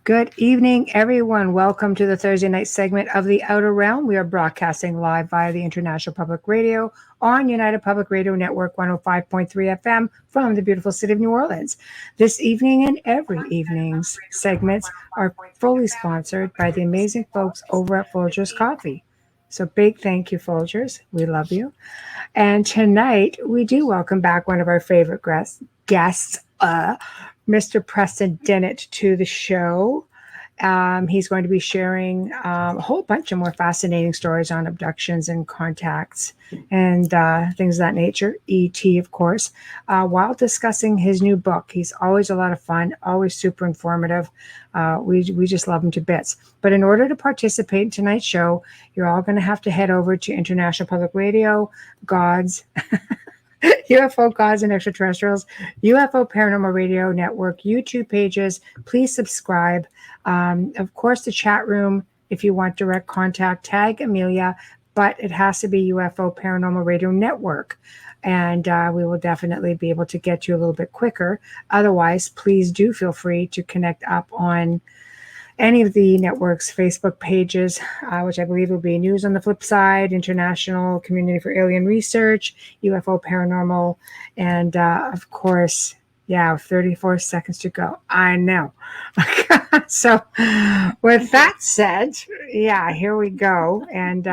Good evening, everyone. Welcome to the Thursday night segment of The Outer Realm. We are broadcasting live via the International Public Radio on United Public Radio Network 105.3 FM from the beautiful city of New Orleans. This evening and every evening's segments are fully sponsored by the amazing folks over at Folgers Coffee. So big thank you, Folgers. We love you. And tonight we do welcome back one of our favorite guests, Mr. Preston Dennett, to the show. He's going to be sharing a whole bunch of more fascinating stories on abductions and contacts and things of that nature, ET, of course, while discussing his new book. He's always a lot of fun, always super informative. We just love him to bits. But in order to participate in tonight's show, you're all going to have to head over to International Public Radio, Gods, UFO Gods and Extraterrestrials, UFO Paranormal Radio Network, YouTube pages. Please subscribe. Of course, the chat room, if you want direct contact, tag Amelia, but it has to be UFO Paranormal Radio Network. And we will definitely be able to get you a little bit quicker. Otherwise, please do feel free to connect up on any of the network's Facebook pages, which I believe will be News on the Flip Side, International Community for Alien Research, UFO Paranormal, and of course, 34 seconds to go. I know. So with that said, here we go. And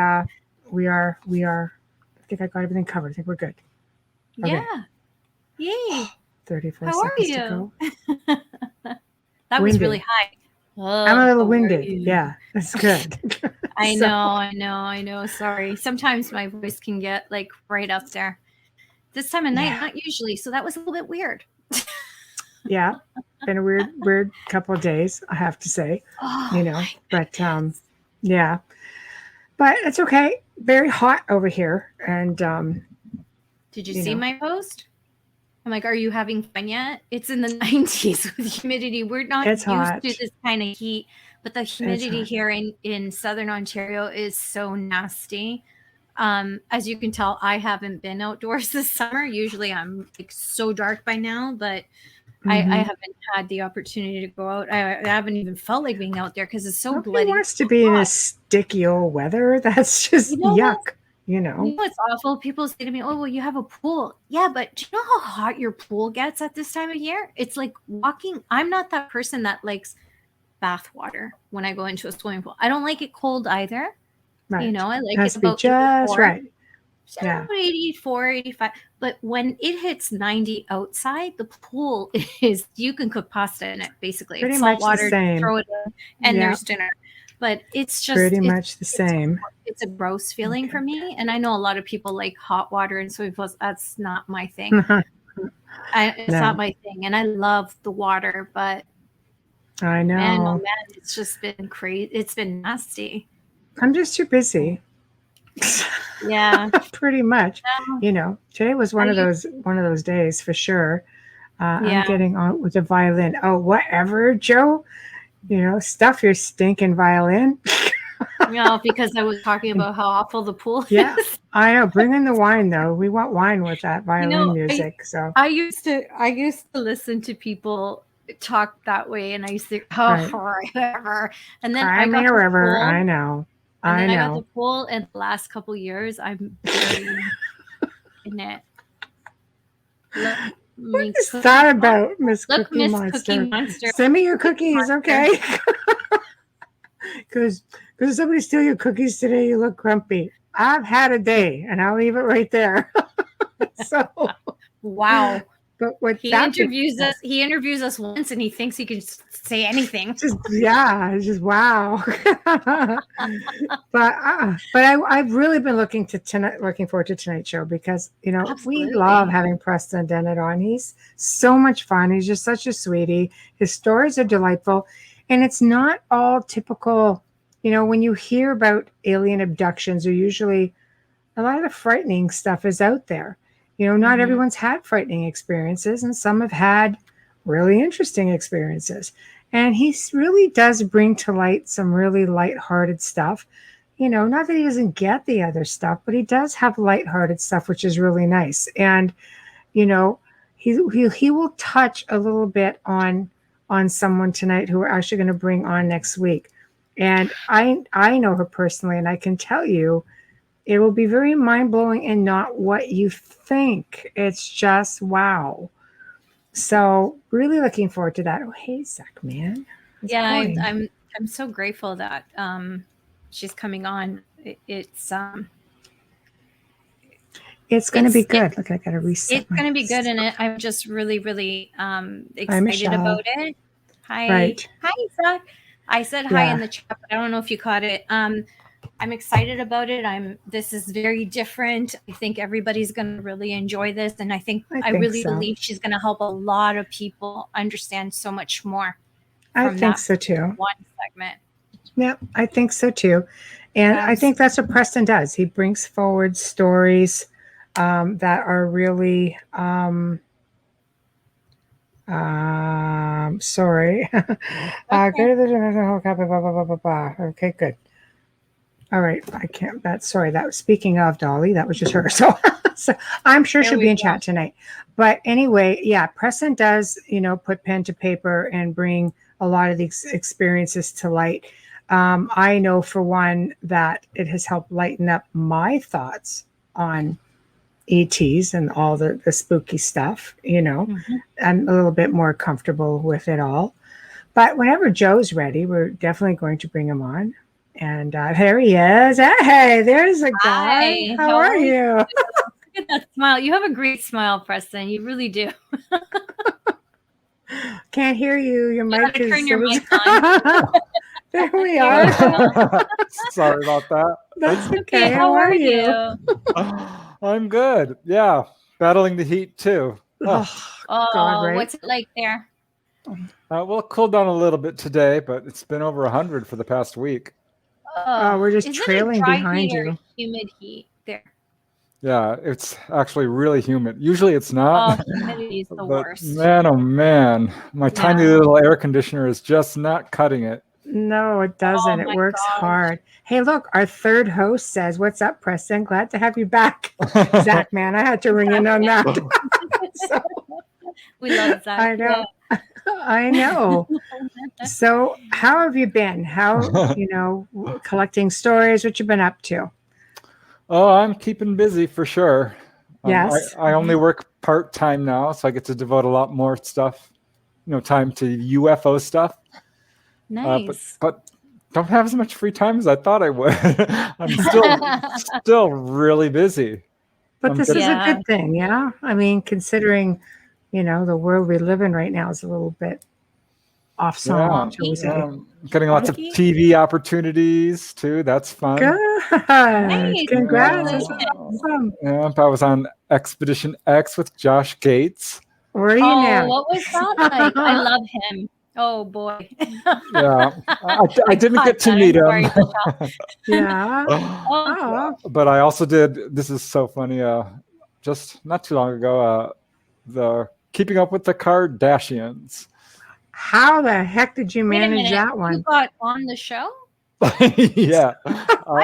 we are, I think I got everything covered. I think we're good. Okay. Yeah. Yay. 34 How seconds are to go. That was really high. I'm a little winded. Yeah, that's good. I know. Sorry. Sometimes my voice can get like right up there. This time of night, not usually. So that was a little bit weird. Yeah, been a weird couple of days, I have to say. But yeah, but it's okay. Very hot over here, and did you see my post? I'm like, are you having fun yet? It's in the 90s with humidity. We're not used to this kind of heat, but the humidity here in Southern Ontario is so nasty. As you can tell, I haven't been outdoors this summer. Usually I'm like so dark by now, but I haven't had the opportunity to go out. I haven't even felt like being out there because it's so bloody. Nobody wants to be in this sticky old weather. That's just yuck. You know it's awful. People say to me, "Oh, well, you have a pool." Yeah, but do you know how hot your pool gets at this time of year? It's like walking. I'm not that person that likes bath water when I go into a swimming pool. I don't like it cold either. Right. I like it about just 84. Right. Yeah. 84, 85. But when it hits 90 outside, the pool is, you can cook pasta in it, basically. Pretty it's much salt water, the same. Throw it in, and there's dinner. But it's just pretty much the same. It's a gross feeling for me. And I know a lot of people like hot water and swimming pools. That's not my thing. It's not my thing. And I love the water, but I know. Man, oh man, it's just been crazy. It's been nasty. I'm just too busy. Yeah. Pretty much. Today was one of those days for sure. I'm getting on with the violin. Oh, whatever, Joe. Stuff your stinking violin. Because I was talking about how awful the pool is. Yeah, I know. Bring in the wine, though. We want wine with that violin music. I used to listen to people talk that way, and I used to forever. And then I got the pool. I know. I got the pool, and the last couple years, I'm very in it. What is that about, Miss Cookie Monster? Send me your cookies, okay? Because somebody steal your cookies today, you look grumpy. I've had a day, and I'll leave it right there. So, wow. But what he interviews us once, and he thinks he can say anything. Just wow. But I've really been looking forward to tonight's show because we love having Preston Dennett on. He's so much fun. He's just such a sweetie. His stories are delightful, and it's not all typical. When you hear about alien abductions, or usually a lot of the frightening stuff is out there. Not everyone's had frightening experiences, and some have had really interesting experiences. And he really does bring to light some really lighthearted stuff. Not that he doesn't get the other stuff, but he does have lighthearted stuff, which is really nice. And, he will touch a little bit on on someone tonight who we're actually going to bring on next week. And I know her personally, and I can tell you it will be very mind-blowing and not what you think. It's just wow. So really looking forward to that. Oh, hey, Zach, man. I'm so grateful that she's coming on. It's going to be good. Look, I got to reset. It's going to be good, and I'm just really, really excited about it. Hi, right. Hi, Zach. I said hi in the chat, but I don't know if you caught it. I'm excited about it. This is very different. I think everybody's going to really enjoy this, and I really believe she's going to help a lot of people understand so much more. I think so too. One segment. Yeah, I think so too, and I think that's what Preston does. He brings forward stories that are really. Sorry. Okay, good. All right, I can't. That was speaking of Dolly. That was just her. So I'm sure she'll be in chat tonight. But anyway, yeah, Preston does, put pen to paper and bring a lot of these experiences to light. I know for one that it has helped lighten up my thoughts on ETs and all the spooky stuff. Mm-hmm. I'm a little bit more comfortable with it all. But whenever Joe's ready, we're definitely going to bring him on. And there he is. Hey, there's a guy. Hi, how are you? Look at that smile. You have a great smile, Preston. You really do. Can't hear you. Your mic is. Turn your mic on. There we are. Sorry about that. That's okay. How are you? I'm good. Yeah, battling the heat too. God, right? What's it like there? Well, it cooled down a little bit today, but it's been over 100 for the past week. We're just trailing behind you. Humid heat there. Yeah, it's actually really humid. Usually it's not. Humidity is the but worst. Man, oh man, my tiny little air conditioner is just not cutting it. No, it doesn't. It works hard. Hey, look, our third host says, "What's up, Preston? Glad to have you back." Zach, man, I had to ring in on that. We love Zach. I know. Yeah. I know. So how have you been? How, collecting stories, what you been up to? Oh, I'm keeping busy for sure. Yes. I only work part-time now, so I get to devote a lot more stuff, time to UFO stuff. Nice. But don't have as much free time as I thought I would. I'm still really busy. But this is a good thing, yeah? I mean, considering, the world we live in right now is a little bit off song. Getting lots of TV opportunities too. That's fun. Good. Nice. Congrats. Awesome. Yeah, I was on Expedition X with Josh Gates. Where are you now? What was that like? I love him. Oh boy. Yeah, I didn't get to meet him. Yeah. But I also did. This is so funny. Just not too long ago, the Keeping Up with the Kardashians. How the heck did you manage that one? You got on the show? Yeah.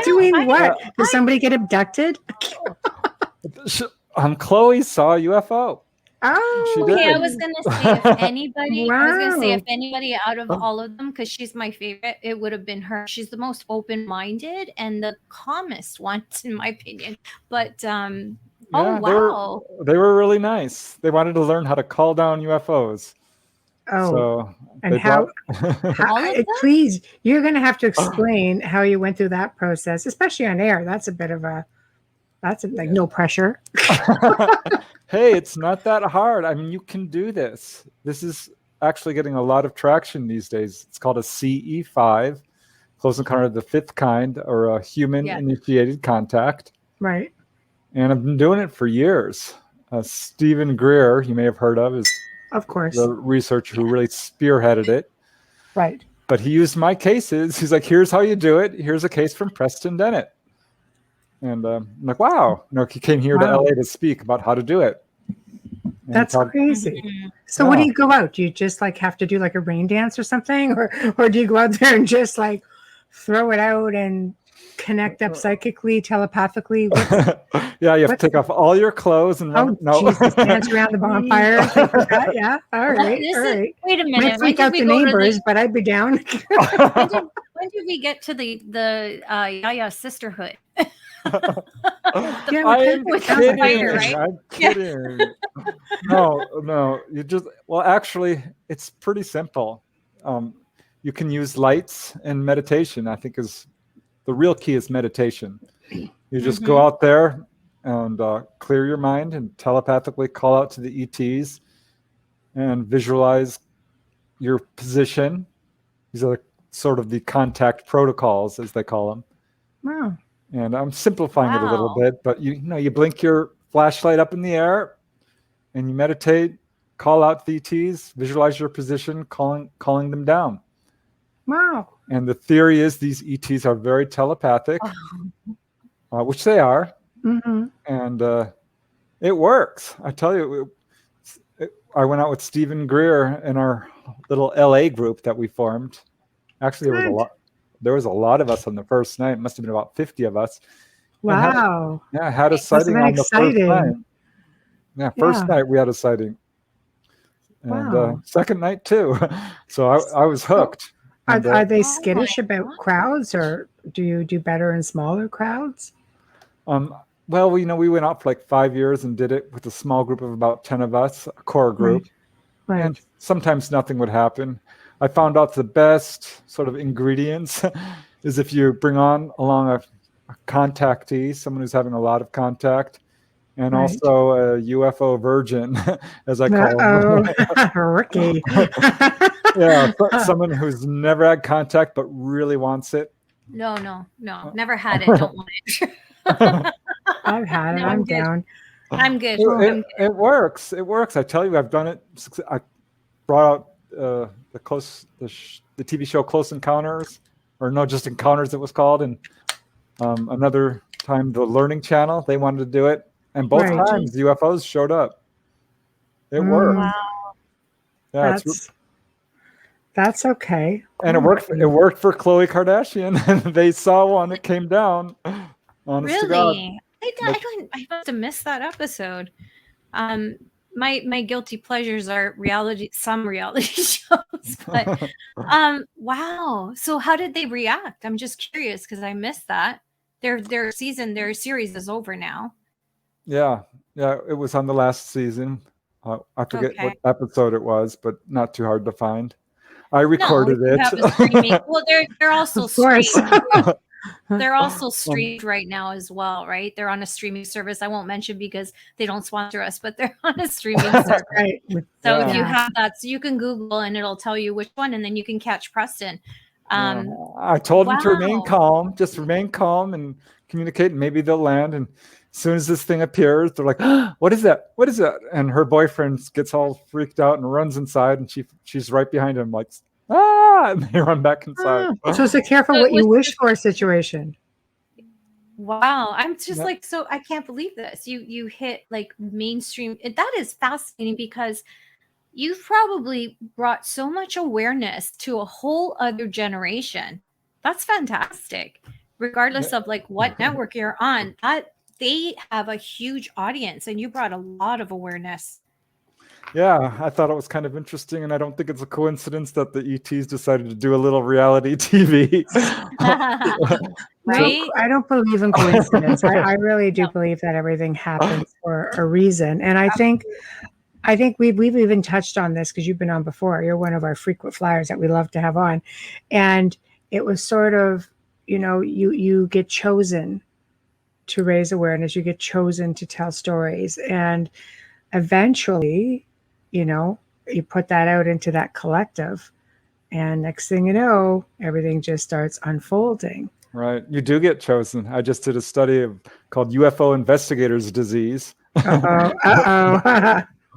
Doing what? Did somebody get abducted? Chloe saw a UFO. Oh, okay. I was gonna say if anybody, out of all of them, because she's my favorite, it would have been her. She's the most open-minded and the calmest one, in my opinion. But wow, they were really nice. They wanted to learn how to call down UFOs. Oh, so and how please, you're going to have to explain how you went through that process, especially on air. That's like no pressure. Hey, it's not that hard. I mean, you can do this. This is actually getting a lot of traction these days. It's called a CE5, close encounter of the fifth kind, or a human-initiated contact. Right. And I've been doing it for years. Stephen Greer, you may have heard of, is of course the researcher who really spearheaded it. Right. But he used my cases. He's like, here's how you do it. Here's a case from Preston Dennett. And I'm like, wow. He came here to LA to speak about how to do it. And that's crazy. So what do you go out? Do you just have to do a rain dance or something? Or do you go out there and just throw it out and connect up psychically, telepathically? Yeah, you have to take off all your clothes and run. Jesus, dance around the bonfire. Things like that. Yeah, all right. Wait a minute. Might freak out the neighbors, but I'd be down. When did we get to the Yaya sisterhood? Yeah, I'm kidding. Fire, right? I'm kidding. No. Actually, it's pretty simple. You can use lights and meditation. I think is the real key is meditation. You just go out there and clear your mind and telepathically call out to the ETs and visualize your position. These are sort of the contact protocols, as they call them. Wow. And I'm simplifying it a little bit, but you blink your flashlight up in the air and you meditate, call out the ETs, visualize your position, calling them down. Wow. And the theory is these ETs are very telepathic, which they are. Mm-hmm. And it works. I tell you, I went out with Stephen Greer in our little LA group that we formed. Actually, there was a lot of us on the first night. It must have been about 50 of us. Wow. I had a sighting on the first night. Yeah, first night we had a sighting. And second night too. So I was hooked. Are they skittish about crowds, or do you do better in smaller crowds? Well, we went out for like 5 years and did it with a small group of about 10 of us, a core group. Right. And sometimes nothing would happen. I found out the best sort of ingredients is if you bring along a contactee, someone who's having a lot of contact, and also a UFO virgin, as I call them. Ricky. Yeah, someone who's never had contact but really wants it. No. Never had it. Don't want it. I've had it. I'm down. I'm good. It works. It works. I tell you, I've done it. I brought out the TV show Close Encounters, or no, just Encounters it was called, and another time the Learning Channel, they wanted to do it, and both times the UFOs showed up. It worked. Wow. Yeah, that's okay. And it worked. It worked for Khloe Kardashian. They saw one. It came down. Honest to God. I must have missed that episode. My guilty pleasures are some reality shows, but wow. So how did they react? I'm just curious because I missed that. Their series is over now. Yeah, it was on the last season. I forget what episode it was, but not too hard to find. I recorded it. Well, they're also streamed. They're also streamed right now as well, right? They're on a streaming service. I won't mention because they don't sponsor us, but they're on a streaming service. Right. So if you have that, so you can Google and it'll tell you which one, and then you can catch Preston. I told them to remain calm, just remain calm and communicate, and maybe they'll land. And as soon as this thing appears, they're like, what is that? What is that? And her boyfriend gets all freaked out and runs inside, and she's right behind him, like, and they run back inside. So it's a careful what you wish for situation. Wow. I'm just so I can't believe this. You hit like mainstream. That is fascinating because you've probably brought so much awareness to a whole other generation. That's fantastic. Regardless of like what network you're on, they have a huge audience and you brought a lot of awareness. Yeah, I thought it was kind of interesting, and I don't think it's a coincidence that the ETs decided to do a little reality TV. Right? I don't believe in coincidence. I really do believe that everything happens for a reason. And I think we've even touched on this because you've been on before. You're one of our frequent flyers that we love to have on. And it was sort of, you get chosen to raise awareness. You get chosen to tell stories. And eventually, you put that out into that collective, and next thing you know, everything just starts unfolding. Right. You do get chosen. I just did a study called UFO Investigators Disease.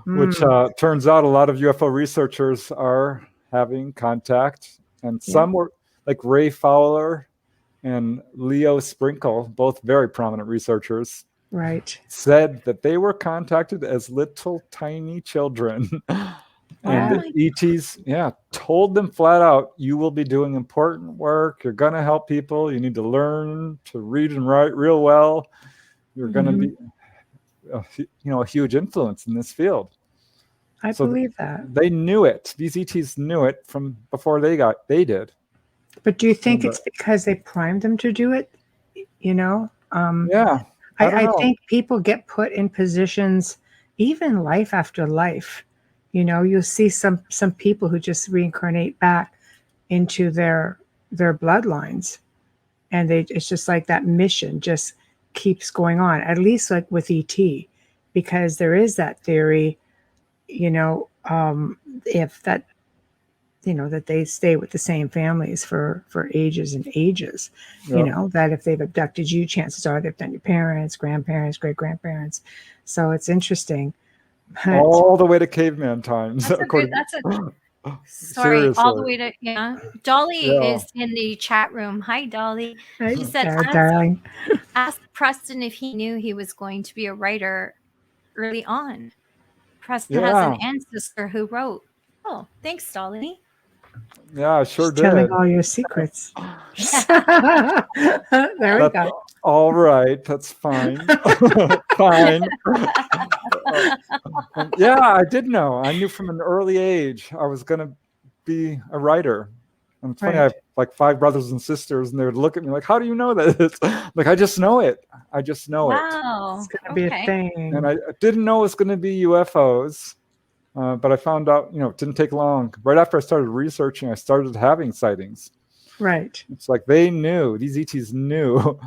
Which turns out a lot of UFO researchers are having contact. And some were like Ray Fowler and Leo Sprinkle, both very prominent researchers. Right. Said that they were contacted as little tiny children. And the ETs, told them flat out, you will be doing important work. You're going to help people. You need to learn to read and write real well. You're going to be, a huge influence in this field. I believe that. They knew it. These ETs knew it from before they did. But do you think it's because they primed them to do it? I think people get put in positions, even life after life. You'll see some people who just reincarnate back into their bloodlines, and it's just like that mission just keeps going on. At least like with ET, because there is that theory, if that, that they stay with the same families for ages and ages. That if they've abducted you, chances are they've done your parents, grandparents, great grandparents. So it's interesting. All the way to caveman times. Sorry, all the way to Dolly is in the chat room. Hi, Dolly. She said, darling. Ask Preston if he knew he was going to be a writer early on. Preston has an ancestor who wrote. Oh, thanks, Dolly. Yeah, I sure did. Telling all your secrets. There we go. All right, that's fine. Fine. I did know. I knew from an early age I was going to be a writer. And it's funny, I have like 5 brothers and sisters, and they would look at me like, how do you know this? Like, I just know it. I just know it. Wow. It's going to be a thing. And I didn't know it was going to be UFOs. But I found out, it didn't take long. Right after I started researching, I started having sightings. Right. It's like they knew. These ETs knew.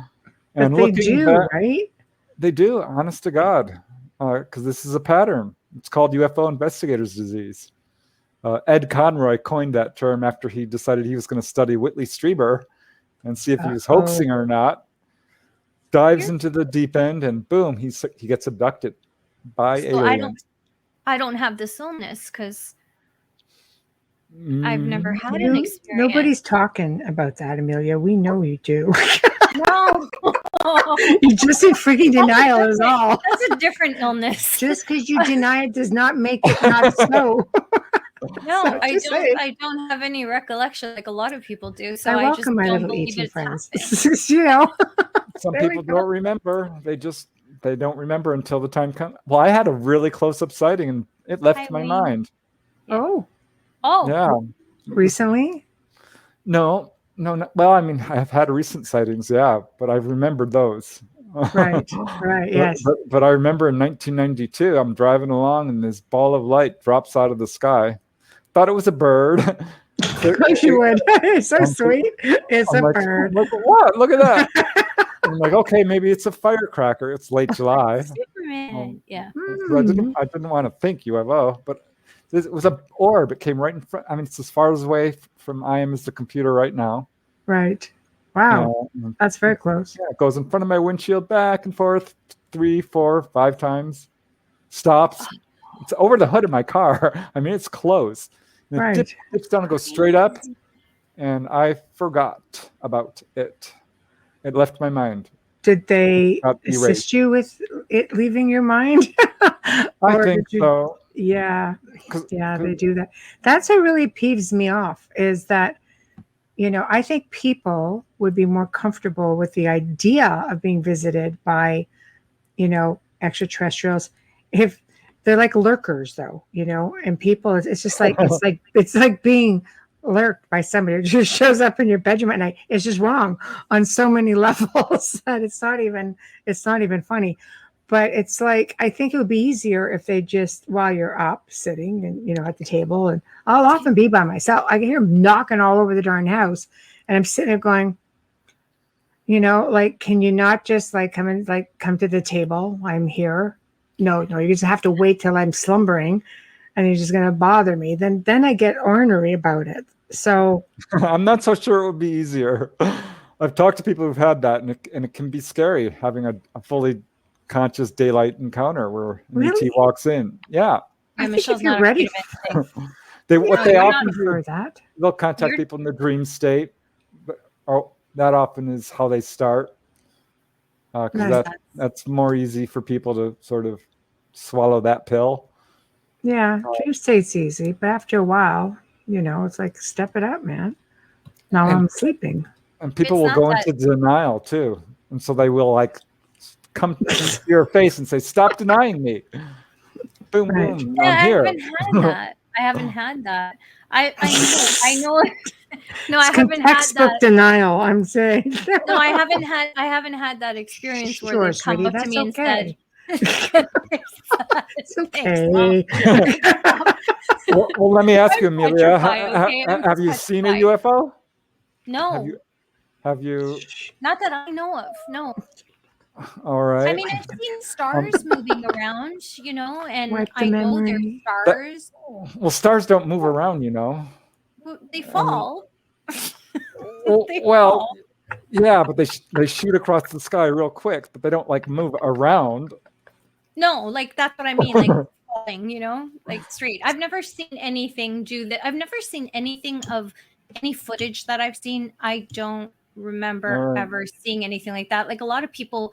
And but they do, back, right? They do, honest to God. Because this is a pattern. It's called UFO investigator's disease. Ed Conroy coined that term after he decided he was going to study Whitley Strieber and see if he was hoaxing or not. Dives into the deep end, and boom, he gets abducted by aliens. I don't have this illness because I've never had an experience. Nobody's talking about that, Amelia. We know you do. No. You just in freaking denial is all. That's a different illness. Just because you deny it does not make it not so. No, so I don't have any recollection like a lot of people do. So I welcome just my don't little ET friends. Some people don't remember. They don't remember until the time comes. Well, I had a really close-up sighting, and it left my mind. Oh. Yeah. Recently? No. Well, I mean, I've had recent sightings, but I've remembered those. Right, yes. But I remember in 1992, I'm driving along, and this ball of light drops out of the sky. Thought it was a bird. Of course you would. It's so sweet. It's a bird. Look at what? Look at that. I'm like, okay, maybe it's a firecracker. It's late July. Superman. So I didn't want to think UFO, but it was an orb. It came right in front. I mean, it's as far away from I am as the computer right now. Right. Wow. That's very close. Yeah, it goes in front of my windshield, back and forth 3, 4, 5 times. Stops. It's over the hood of my car. I mean, it's close. And it dips down and goes straight up. And I forgot about it. It left my mind. Did they assist you with it leaving your mind? I think so. Yeah. Yeah, they do that. That's what really peeves me off is that, I think people would be more comfortable with the idea of being visited by, extraterrestrials if they're like lurkers though, and people, it's just like, it's like being lurked by somebody who just shows up in your bedroom at night. It's just wrong on so many levels that it's not even funny. But it's like, I think it would be easier if they just, while you're up sitting and, at the table, and I'll often be by myself. I can hear them knocking all over the darn house, and I'm sitting there going, like, can you not just come to the table? I'm here. No, you just have to wait till I'm slumbering, and you're just going to bother me. Then I get ornery about it. So I'm not so sure it would be easier. I've talked to people who've had that, and it can be scary having a fully conscious daylight encounter where an ET walks in. Yeah. I think if you're ready. They often do that. They'll contact people in their dream state. But, that often is how they start. Because that's more easy for people to sort of swallow that pill. Yeah, you say it's easy, but after a while, it's like, step it up, man. Now I'm sleeping. And people will go into denial too. And so they will like come to your face and say, stop denying me. Boom, boom. Yeah, I'm here. I haven't had that. I know. No, I haven't had textbook denial. I'm saying. No, I haven't had that experience where they've come up to me and said, "It's okay." Well, let me ask you, Amelia. Have you seen a UFO? No. Have you? Not that I know of. No. All right. I mean, I've seen stars moving around, and I know they're stars. Well, stars don't move around, They fall. Well, yeah, but they shoot across the sky real quick, but they don't like move around. No, like that's what I mean, like falling, like straight. I've never seen anything do that. I've never seen anything of any footage that I've seen. I don't remember ever seeing anything like that. Like a lot of people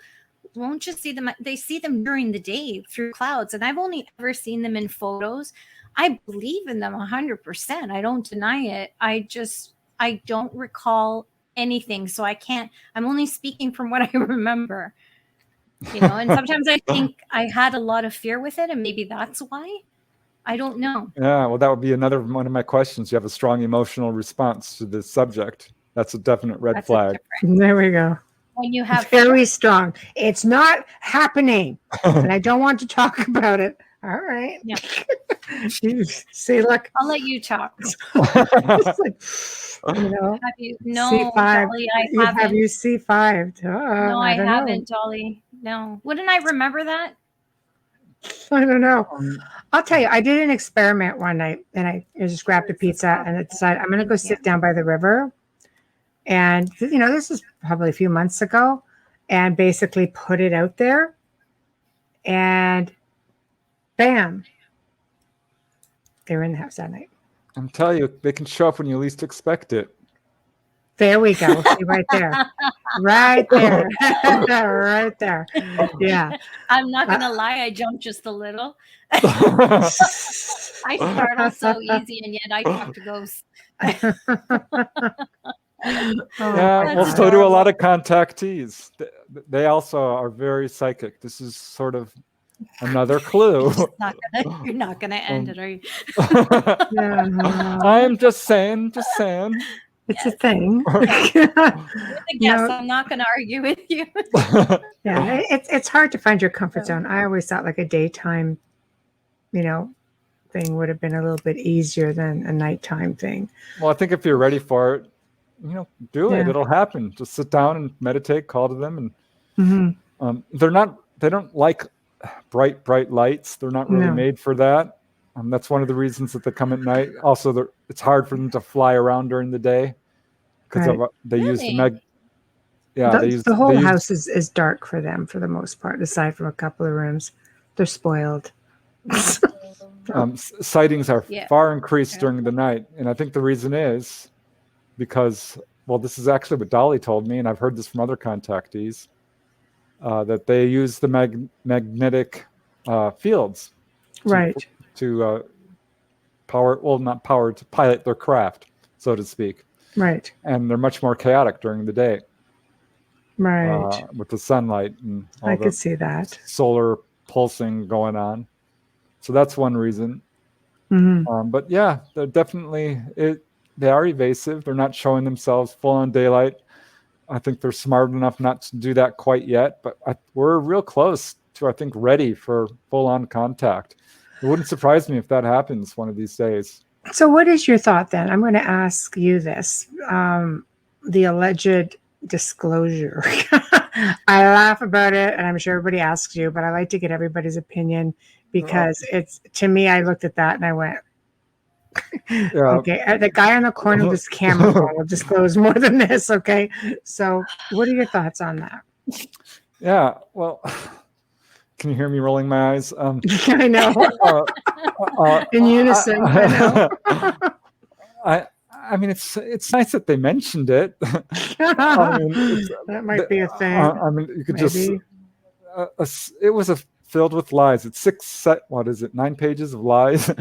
won't just see them. They see them during the day through clouds, and I've only ever seen them in photos. I believe in them 100%. I don't deny it. I don't recall anything, so I can't. I'm only speaking from what I remember. And sometimes I think I had a lot of fear with it, and maybe that's why. I don't know. Yeah, well, that would be another one of my questions. You have a strong emotional response to this subject. That's a definite red flag. There we go. When you have very strong. It's not happening, and I don't want to talk about it. All right. Yeah. See, look. I'll let you talk. Have you? No, C5. Dolly, I haven't. Have you C5'd? No, I haven't, Dolly. No. Wouldn't I remember that? I don't know. I'll tell you, I did an experiment one night, and I just grabbed a pizza and I decided I'm going to go sit down by the river. And, this is probably a few months ago, and basically put it out there. And bam, they were in the house that night. I'm telling you, they can show up when you least expect it. There we go. See, right there. Right there. Right there. Yeah. I'm not going to lie. I jumped just a little. I startle so easy, and yet I talk to ghosts. Yeah, well, so do a lot of contactees. They also are very psychic. This is sort of another clue. You're not gonna end it, are you? I'm just saying. It's a thing. Yes, I'm not going to argue with you. Yeah, it's hard to find your comfort zone. I always thought like a daytime, thing would have been a little bit easier than a nighttime thing. Well, I think if you're ready for it, do it. It'll happen. Just sit down and meditate, call to them, and they don't like bright lights. They're not really made for that. That's one of the reasons that they come at night. Also, it's hard for them to fly around during the day because they use the the whole house is dark for them for the most part, aside from a couple of rooms. They're spoiled. Sightings are far increased during the night, and I think the reason is because, well, this is actually what Dolly told me, and I've heard this from other contactees, that they use the magnetic fields to to pilot their craft, so to speak. Right. And they're much more chaotic during the day. Right. With the sunlight and all I could see that. Solar pulsing going on. So that's one reason. Mm-hmm. But yeah, they're definitely, they are evasive. They're not showing themselves full on daylight. I think they're smart enough not to do that quite yet, but we're real close to, I think, ready for full on contact. It wouldn't surprise me if that happens one of these days. So what is your thought then? I'm going to ask you this. The alleged disclosure. I laugh about it, and I'm sure everybody asks you, but I like to get everybody's opinion because it's, to me, I looked at that and I went, okay, the guy on the corner of this camera will disclose more than this, okay? So what are your thoughts on that? Yeah, well, can you hear me rolling my eyes? I know. In unison, I know. I mean, it's nice that they mentioned it. That might be a thing. I mean, you could maybe. It was a filled with lies. It's 9 pages of lies.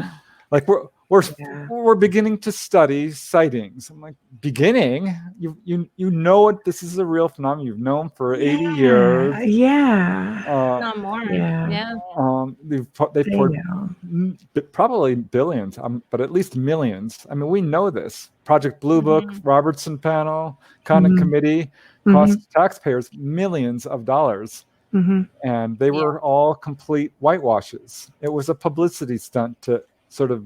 Like we're beginning to study sightings. I'm like, beginning? You know what? This is a real phenomenon. You've known for 80 years. Yeah. Not more. Yeah. They've poured probably billions, but at least millions. I mean, we know this. Project Blue Book, Robertson Panel, Condon Committee cost taxpayers millions of dollars. And they were all complete whitewashes. It was a publicity stunt to sort of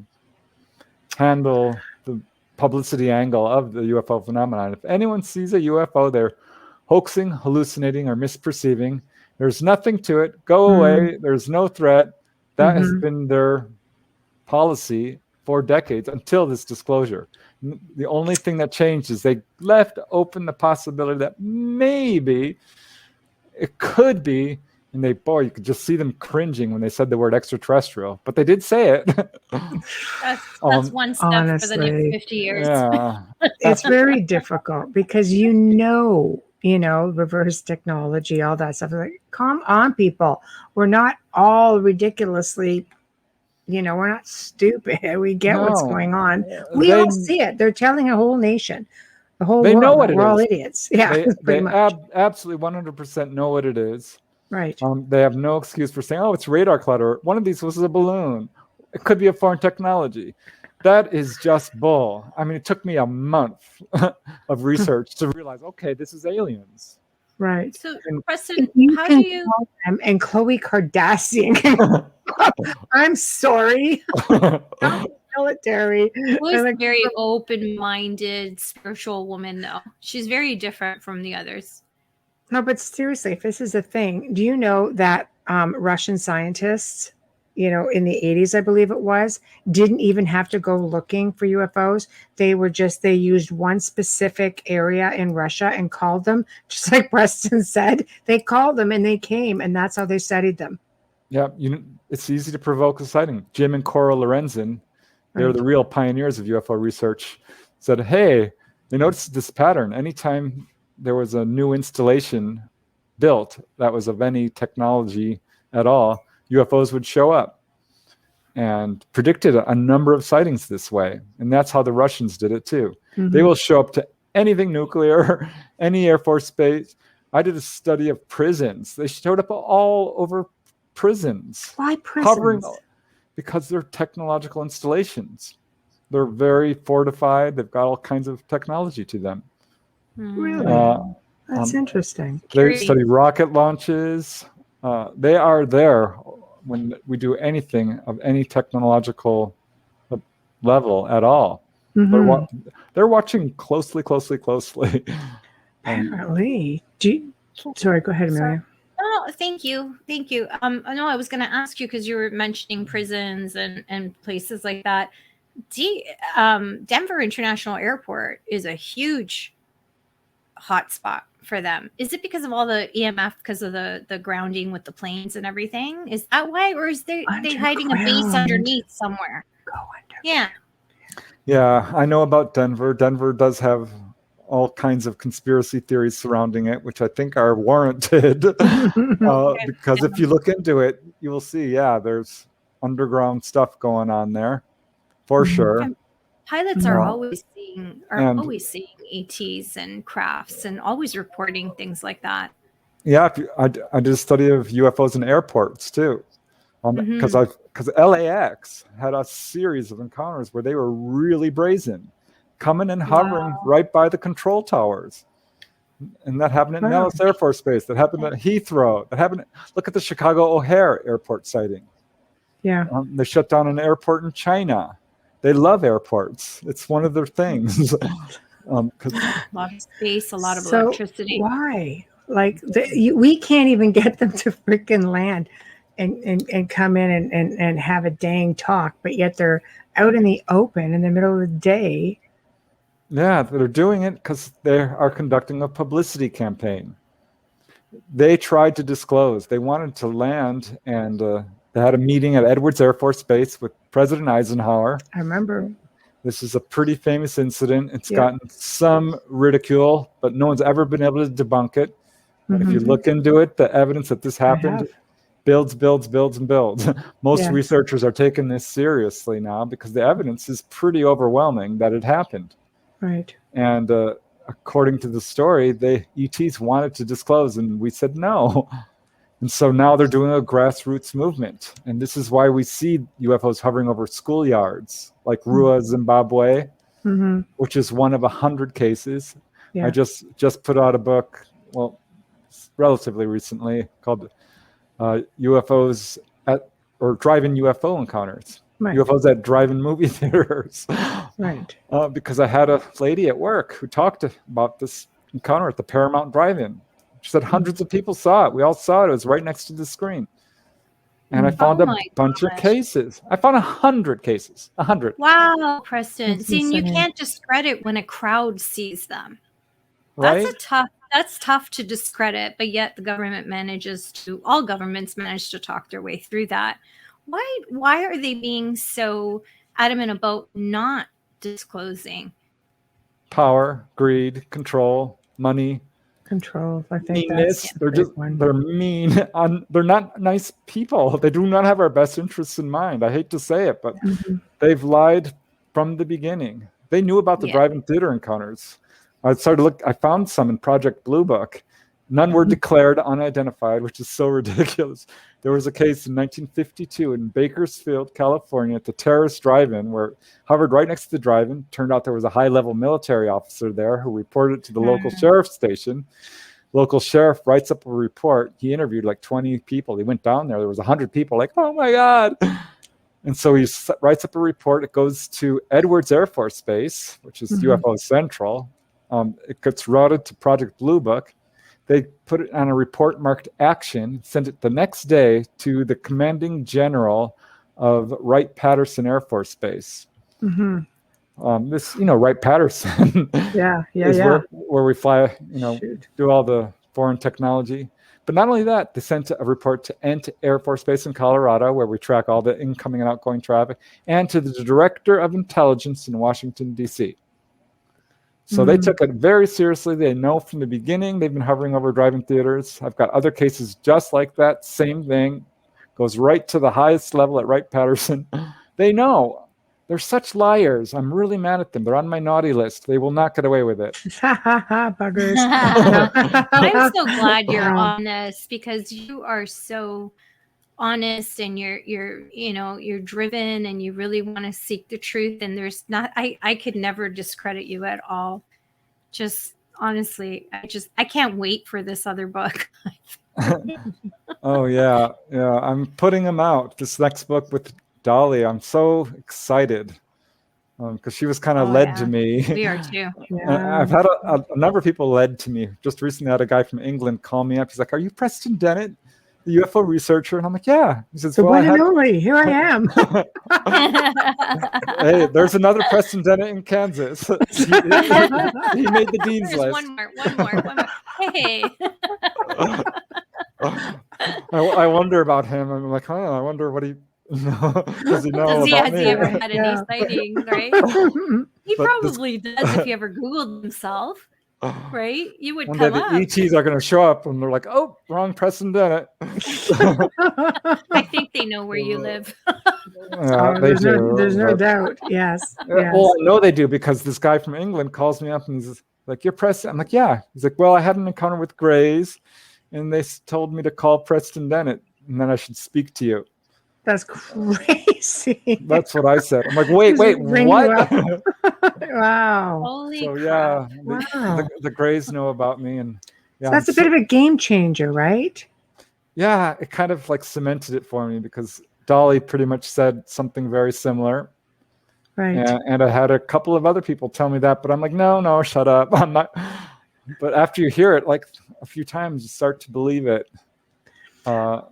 handle the publicity angle of the UFO phenomenon. If anyone sees a UFO, they're hoaxing, hallucinating, or misperceiving. There's nothing to it. Go away. There's no threat. That has been their policy for decades until this disclosure. The only thing that changed is they left open the possibility that maybe it could be, and you could just see them cringing when they said the word extraterrestrial, but they did say it. That's one step honestly, for the next 50 years. Yeah. It's very difficult because reverse technology, all that stuff. Like, come on, people. We're not all ridiculously, we're not stupid. We get what's going on. We all see it. They're telling a whole nation. The whole world, know what we're all idiots. Yeah, they absolutely 100% know what it is. Right. They have no excuse for saying, "Oh, it's radar clutter. One of these was a balloon. It could be a foreign technology." That is just bull. I mean, it took me a month of research to realize, okay, this is aliens. Right. So, Preston, how do you? And Khloe Kardashian. I'm sorry. Military. Khloe's a very open-minded, spiritual woman, though. She's very different from the others. No, but seriously, if this is a thing, do you know that Russian scientists, in the 80s, I believe it was, didn't even have to go looking for UFOs. They used one specific area in Russia and called them, just like Preston said. They called them and they came, and that's how they studied them. Yeah, it's easy to provoke a sighting. Jim and Cora Lorenzen, they're the real pioneers of UFO research, said, hey, they noticed this pattern. Anytime there was a new installation built that was of any technology at all, UFOs would show up, and predicted a number of sightings this way. And that's how the Russians did it too. They will show up to anything nuclear, any Air Force base. I did a study of prisons. They showed up all over prisons. Why prisons? Because they're technological installations. They're very fortified. They've got all kinds of technology to them. Really? That's interesting. They study rocket launches. They are there when we do anything of any technological level at all. They're watching closely. Apparently. Sorry, go ahead, Amelia. Oh, thank you. No, I was going to ask you because you were mentioning prisons and places like that. Denver International Airport is a huge hotspot for them. Is it because of all the EMF, because of the grounding with the planes and everything? Is that why, or is they hiding a base underneath somewhere? Yeah, I know about Denver. Denver does have all kinds of conspiracy theories surrounding it, which I think are warranted. Because if you look into it, you will see, there's underground stuff going on there, for sure. Pilots are always seeing ETs and crafts and always reporting things like that. Yeah, I did a study of UFOs in airports too, because LAX had a series of encounters where they were really brazen, coming and hovering right by the control towers, and that happened at Nellis Air Force Base. That happened at Heathrow. Look at the Chicago O'Hare Airport sighting. Yeah, they shut down an airport in China. They love airports. It's one of their things. A lot of space, a lot of electricity. Why? Like we can't even get them to freaking land and come in and have a dang talk, but yet they're out in the open in the middle of the day. Yeah, they're doing it because they are conducting a publicity campaign. They tried to disclose. They wanted to land, and they had a meeting at Edwards Air Force Base with President Eisenhower. I remember. This is a pretty famous incident. It's gotten some ridicule, but no one's ever been able to debunk it. And if you look into it, the evidence that this happened builds, and builds. Most researchers are taking this seriously now because the evidence is pretty overwhelming that it happened. Right. And according to the story, the ETs wanted to disclose, and we said no. And so now they're doing a grassroots movement. And this is why we see UFOs hovering over schoolyards, like Rua, Zimbabwe, which is one of 100 cases. Yeah. I just put out a book, well, relatively recently, called UFOs or Drive-In UFO Encounters. Right. UFOs at drive-in movie theaters. Right. Because I had a lady at work who talked about this encounter at the Paramount Drive-In. She said hundreds of people saw it. We all saw it. It was right next to the screen. And I found a bunch of cases. I found 100 cases. 100. Wow, Preston. See, you can't discredit when a crowd sees them. Right? That's tough to discredit, but yet the government all governments manage to talk their way through that. Why are they being so adamant about not disclosing? Power, greed, control, money. Control. I think meanness. They're mean. They're not nice people. They do not have our best interests in mind. I hate to say it, but they've lied from the beginning. They knew about the drive-in theater encounters. I started to look. I found some in Project Blue Book. None were declared unidentified, which is so ridiculous. There was a case in 1952 in Bakersfield, California, at the Terrace Drive-In, where it hovered right next to the drive-in. Turned out there was a high-level military officer there who reported it to the local sheriff's station. Local sheriff writes up a report. He interviewed like 20 people. He went down there. There was 100 people like, oh, my God. And so he writes up a report. It goes to Edwards Air Force Base, which is UFO Central. It gets routed to Project Blue Book. They put it on a report marked action, sent it the next day to the commanding general of Wright-Patterson Air Force Base. This, Wright-Patterson is where we fly, do all the foreign technology. But not only that, they sent a report to Ent Air Force Base in Colorado, where we track all the incoming and outgoing traffic, and to the Director of Intelligence in Washington, D.C. So they took it very seriously. They know from the beginning they've been hovering over drive-in theaters. I've got other cases just like that. Same thing. Goes right to the highest level at Wright-Patterson. They know. They're such liars. I'm really mad at them. They're on my naughty list. They will not get away with it. Buggers. I'm so glad you're honest, because you are so honest, and you're driven, and you really want to seek the truth, and there's not I could never discredit you at all. Just honestly, I can't wait for this other book. Oh yeah I'm putting them out, this next book with Dolly. I'm so excited because she was kind of led to me. We are too. I've had a number of people led to me. Just recently I had a guy from England call me up. He's like, are you Preston Dennett, the UFO researcher? And I'm like, yeah. He says, the one and only. Here I am. Hey, there's another Preston Dennett in Kansas. He made the dean's list. One more. Hey. I wonder about him. I'm like, I wonder what he. Does he know about has me? He ever had any sightings, right? He probably does if he ever Googled himself. Right? You would one come day up. The ETs are going to show up and they're like, oh, wrong Preston Dennett. I think they know where you live. They do. There's no doubt. Yes. Well, I know they do, because this guy from England calls me up and he's like, you're Preston? I'm like, yeah. He's like, well, I had an encounter with Grays and they told me to call Preston Dennett and then I should speak to you. That's crazy. That's what I said. I'm like, wait, what? Wow. Holy crap. Wow. The Grays know about me. And so that's a bit of a game changer, right? Yeah, it kind of like cemented it for me, because Dolly pretty much said something very similar. Right. And I had a couple of other people tell me that, but I'm like, no, shut up. I'm not. But after you hear it like a few times, you start to believe it. Some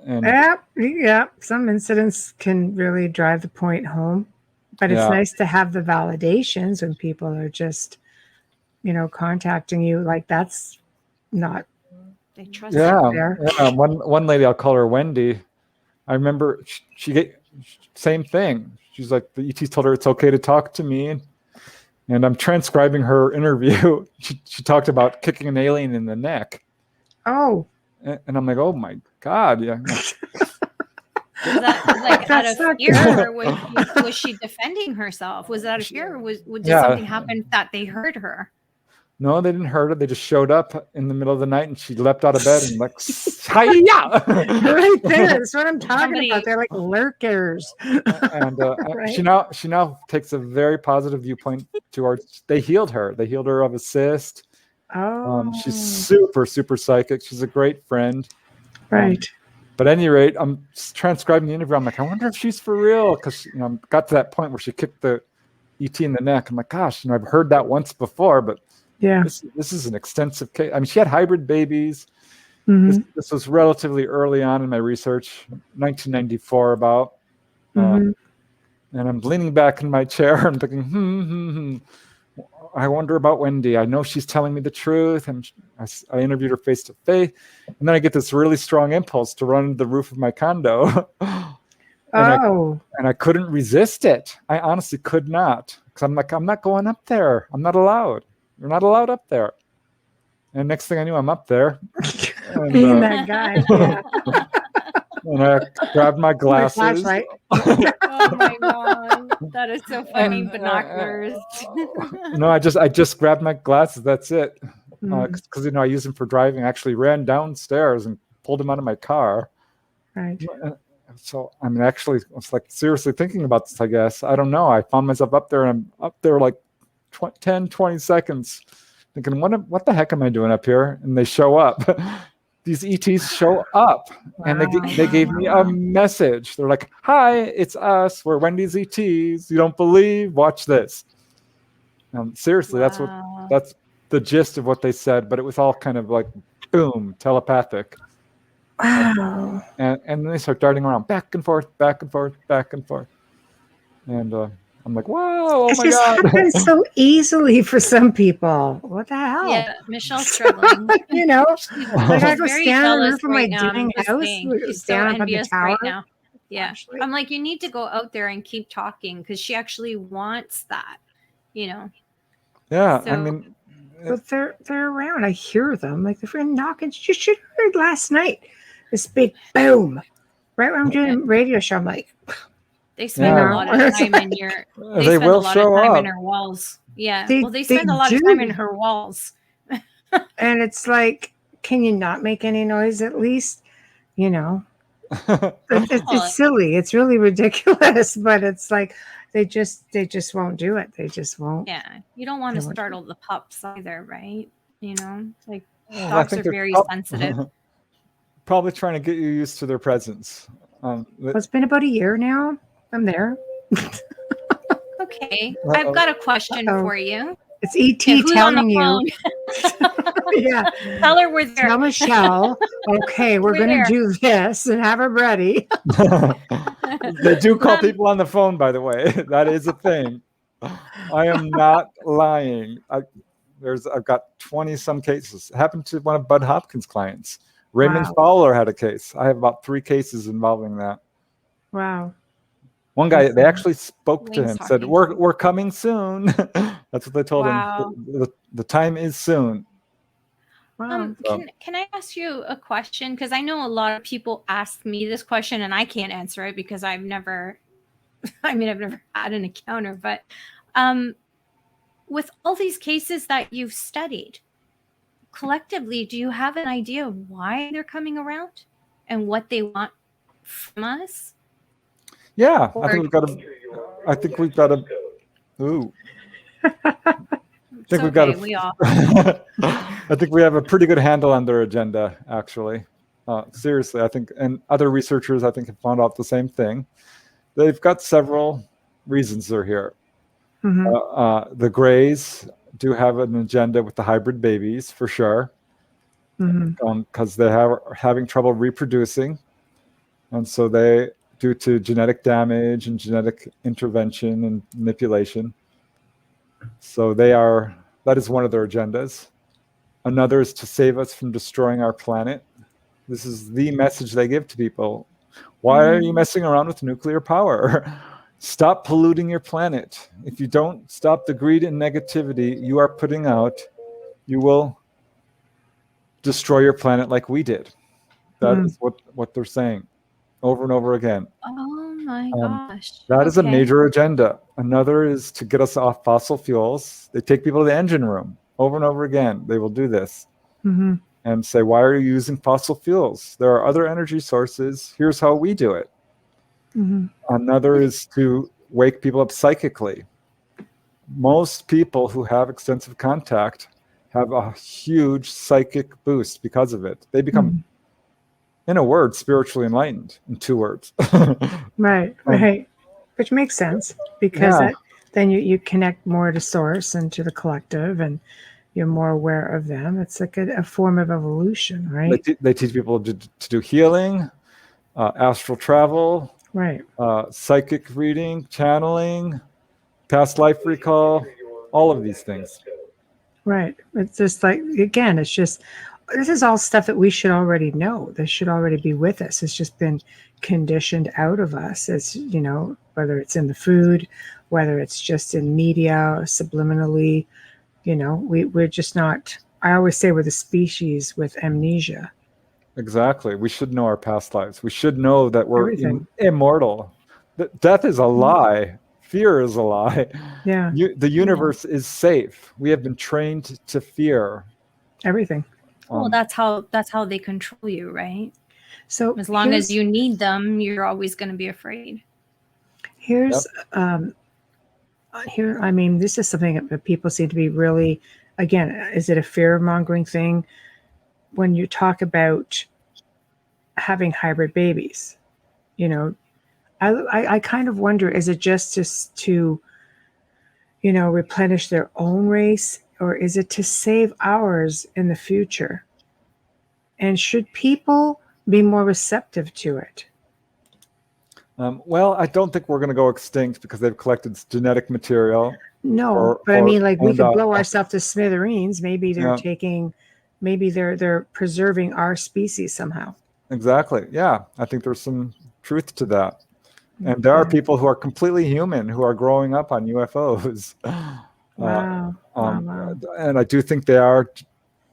incidents can really drive the point home, but it's nice to have the validations when people are just, contacting you. Like, that's not. They trust. Yeah. One lady, I'll call her Wendy. I remember she same thing. She's like, the ET told her it's okay to talk to me, and I'm transcribing her interview. She talked about kicking an alien in the neck. Oh. And I'm like, oh my God, yeah. Was that like out of fear, or was she defending herself? Was it out of fear, or did something happen that they heard her? No, they didn't hurt her. They just showed up in the middle of the night, and she leapt out of bed and like, hi-ya! Right there. That's what I'm talking about. They're like lurkers. And she now takes a very positive viewpoint towards. They healed her. They healed her of a cyst. Oh. She's super, super psychic. She's a great friend. Right. But at any rate, I'm transcribing the interview. I'm like, I wonder if she's for real, because got to that point where she kicked the ET in the neck. I'm like, gosh, I've heard that once before, but. Yeah, this is an extensive case. I mean, she had hybrid babies. Mm-hmm. This was relatively early on in my research, 1994 about. And I'm leaning back in my chair and thinking, I wonder about Wendy. I know she's telling me the truth. And I interviewed her face to face. And then I get this really strong impulse to run to the roof of my condo. And I couldn't resist it. I honestly could not. Because I'm like, I'm not going up there. I'm not allowed. You're not allowed up there. And next thing I knew, I'm up there. And, being that guy. Yeah. And I grabbed my glasses. Oh my God. That is so funny. Binoculars. No, I just grabbed my glasses. That's it. Because I use them for driving. I actually ran downstairs and pulled them out of my car. Right. So I was like seriously thinking about this, I guess. I don't know. I found myself up there, and I'm up there like 10, 20 seconds thinking, what the heck am I doing up here? And they show up. These ETs show up. Wow. And they gave me a message. They're like, hi, it's us. We're Wendy's ETs. You don't believe? Watch this. Seriously, that's the gist of what they said, but it was all kind of like, boom, telepathic. Wow. And then they start darting around back and forth, back and forth, back and forth. And I'm like, whoa, oh my God. It happens so easily for some people. What the hell? Yeah, Michelle's struggling. Like I go stand on the roof of my dim house. She's so envious right now. Yeah. Actually. I'm like, you need to go out there and keep talking, because she actually wants that, Yeah, So, I mean. But they're around. I hear them. Like they're knocking. You should have heard last night. This big boom. Right when I'm doing a radio show, I'm like, they spend a lot of time in your. They spend a lot of time in her walls. Yeah. They spend a lot of time in her walls. And it's like, can you not make any noise at least? It's silly. It's really ridiculous. But it's like they just won't do it. They just won't. Yeah. You don't want to startle the pups either, right? Like dogs are very sensitive. Probably trying to get you used to their presence. It's been about a year now. I'm there. Okay. I've got a question for you. It's ET telling you. Yeah. Tell her we're there. Tell Michelle, okay, we're going to do this and have her ready. They do call people on the phone, by the way. That is a thing. I am not lying. I've got 20 some cases. It happened to one of Bud Hopkins' clients. Raymond Fowler had a case. I have about 3 cases involving that. Wow. One guy, they actually spoke to him, said, we're coming soon. That's what they told him. The time is soon. Wow. Can I ask you a question? Because I know a lot of people ask me this question and I can't answer it because I've never had an encounter. But with all these cases that you've studied, collectively, do you have an idea of why they're coming around and what they want from us? Yeah, I think we've got to. Ooh. I think we have a pretty good handle on their agenda, actually. Seriously, I think, and other researchers, I think, have found out the same thing. They've got several reasons they're here. Mm-hmm. The Greys do have an agenda with the hybrid babies, for sure, because they are having trouble reproducing. And so due to genetic damage and genetic intervention and manipulation. So that is one of their agendas. Another is to save us from destroying our planet. This is the message they give to people. Why are you messing around with nuclear power? Stop polluting your planet. If you don't stop the greed and negativity you are putting out, you will destroy your planet like we did. That is what they're saying. over and over again. Oh my gosh. That is a major agenda. Another is to get us off fossil fuels. They take people to the engine room over and over again. They will do this and say, why are you using fossil fuels? There are other energy sources. Here's how we do it. Another is to wake people up psychically. Most people who have extensive contact have a huge psychic boost because of it. They become, in a word, spiritually enlightened, in 2 words. Right. Which makes sense, because then you connect more to source and to the collective, and you're more aware of them. It's like a form of evolution, right? They teach people to do healing, astral travel, psychic reading, channeling, past life recall, all of these things. Right. It's just like, again, it's just, this is all stuff that we should already know. This should already be with us. It's just been conditioned out of us, as you know, whether it's in the food, whether it's just in media, subliminally, you know, we're just not, I always say we're the species with amnesia. Exactly. We should know our past lives. We should know that we're immortal. Death is a lie. Fear is a lie. Yeah. The universe is safe. We have been trained to fear everything. Well, that's how they control you, right? So as long as you need them, you're always going to be afraid. Here's I mean, this is something that people seem to be really, again, is it a fear-mongering thing? When you talk about having hybrid babies, you know, I kind of wonder, is it just to, you know, replenish their own race, or is it to save ours in the future? And should people be more receptive to it? Well, I don't think we're going to go extinct because they've collected genetic material. No, but I mean, like, we could blow ourselves to smithereens. Maybe they're maybe they're preserving our species somehow. Exactly. Yeah, I think there's some truth to that. And there are people who are completely human who are growing up on UFOs. Wow. And I do think they are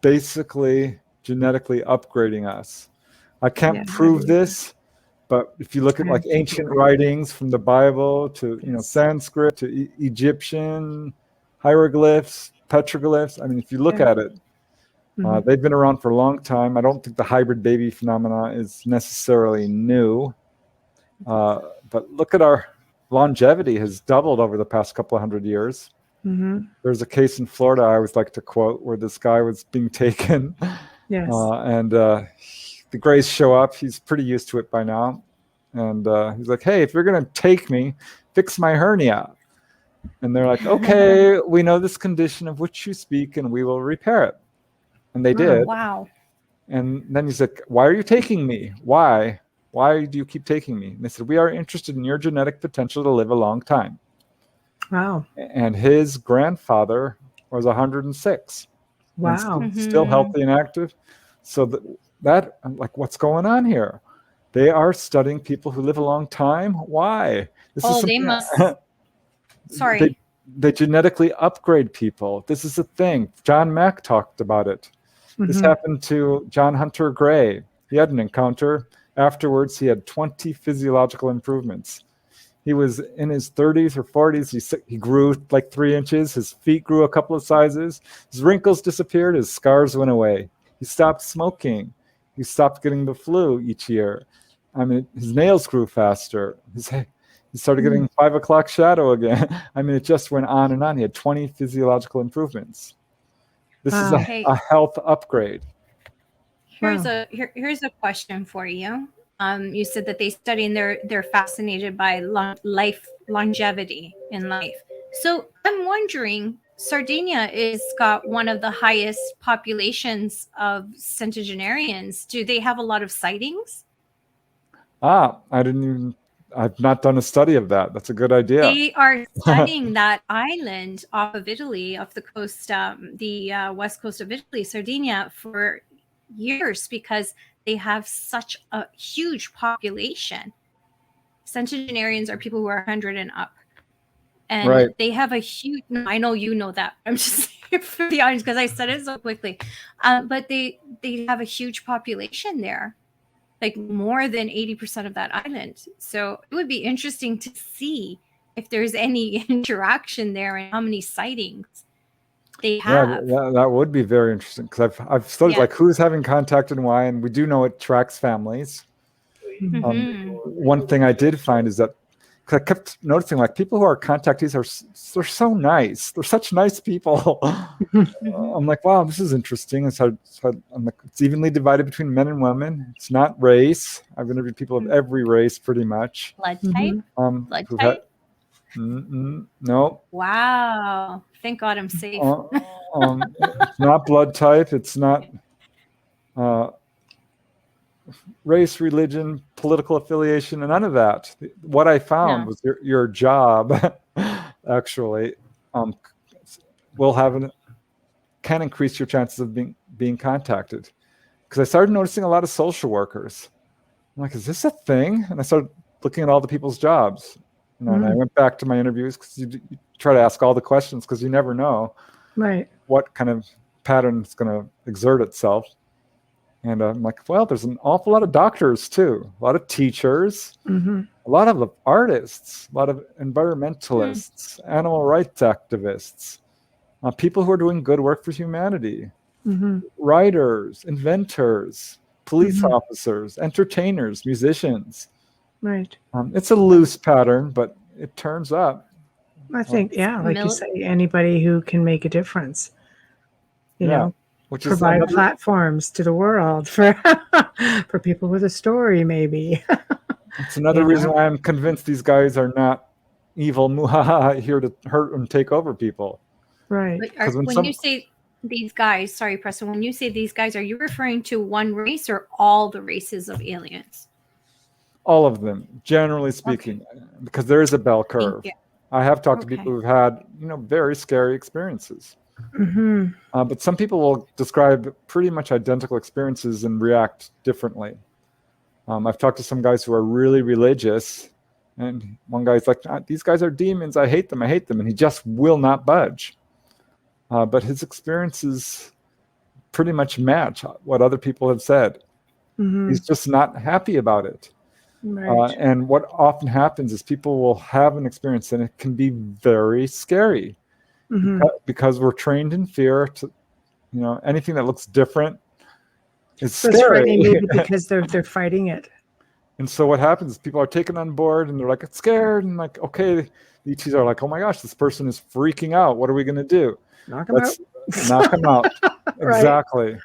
basically genetically upgrading us. I can't prove this, but if you look at like ancient writings from the Bible to Sanskrit to Egyptian hieroglyphs, petroglyphs, I mean, if you look at it, they've been around for a long time. I don't think the hybrid baby phenomena is necessarily new. But look at our longevity has doubled over the past couple of hundred years. There's a case in Florida I always like to quote where this guy was being taken. And the Greys show up. He's pretty used to it by now. And he's like, hey, if you're going to take me, fix my hernia. And they're like, okay, we know this condition of which you speak and we will repair it. And they did. Wow. And then he's like, why are you taking me? Why? Why do you keep taking me? And they said, we are interested in your genetic potential to live a long time. Wow. And his grandfather was 106. Wow. Still healthy and active. So that, I'm like, what's going on here? They are studying people who live a long time. Why? They must. Sorry. They genetically upgrade people. This is a thing. John Mack talked about it. This happened to John Hunter Gray. He had an encounter. Afterwards, he had 20 physiological improvements. He was in his 30s or 40s. He grew like 3 inches. His feet grew a couple of sizes. His wrinkles disappeared. His scars went away. He stopped smoking. He stopped getting the flu each year. I mean, his nails grew faster. He started getting 5 o'clock shadow again. I mean, it just went on and on. He had 20 physiological improvements. This is a health upgrade. Here's a question for you. You said that they study and they're fascinated by longevity in life. So I'm wondering, Sardinia is got one of the highest populations of centenarians. Do they have a lot of sightings? I've not done a study of that. That's a good idea. They are studying that island off of Italy, off the coast, the west coast of Italy, Sardinia, for years because they have such a huge population. Centenarians are people who are 100 and up. And they have a huge, I know you know that. I'm just saying for the audience because I said it so quickly. But they have a huge population there. like more than 80% of that island. So it would be interesting to see if there's any interaction there and how many sightings they have. Yeah, that would be very interesting, because I've studied like who's having contact and why, and we do know it tracks families. One thing I did find is that, because I kept noticing like people who are contactees they're so nice. They're such nice people. I'm like, wow, this is interesting. And so I'm like, it's evenly divided between men and women. It's not race. I've interviewed people of every race pretty much. Blood type? Blood type? No. Wow. Thank God I'm safe. It's not blood type. It's not race, religion, political affiliation, and none of that. What I found was your job actually can increase your chances of being contacted. Because I started noticing a lot of social workers. I'm like, is this a thing? And I started looking at all the people's jobs. And I went back to my interviews, because you try to ask all the questions, because you never know what kind of pattern is going to exert itself. And I'm like, well, there's an awful lot of doctors too, a lot of teachers, a lot of artists, a lot of environmentalists, animal rights activists, people who are doing good work for humanity, writers, inventors, police officers, entertainers, musicians. Right. It's a loose pattern, but it turns up. I think, like you say, anybody who can make a difference, you know, which provide platforms to the world for people with a story, maybe. It's another reason why I'm convinced these guys are not evil muhaha here to hurt and take over people. Right. When you say these guys, sorry, Preston, when you say these guys, are you referring to one race or all the races of aliens? All of them, generally speaking, because there is a bell curve. I have talked to people who've had, very scary experiences. But some people will describe pretty much identical experiences and react differently. I've talked to some guys who are really religious, and one guy's like, these guys are demons. I hate them. And he just will not budge. But his experiences pretty much match what other people have said. He's just not happy about it. Right. And what often happens is people will have an experience, and it can be very scary because we're trained in fear. To, anything that looks different is scary. Maybe because they're fighting it. And so what happens is people are taken on board, and they're like, it's scared, and like, okay, the ETs are like, oh my gosh, this person is freaking out. What are we going to do? Knock them out. Knock them out. Exactly.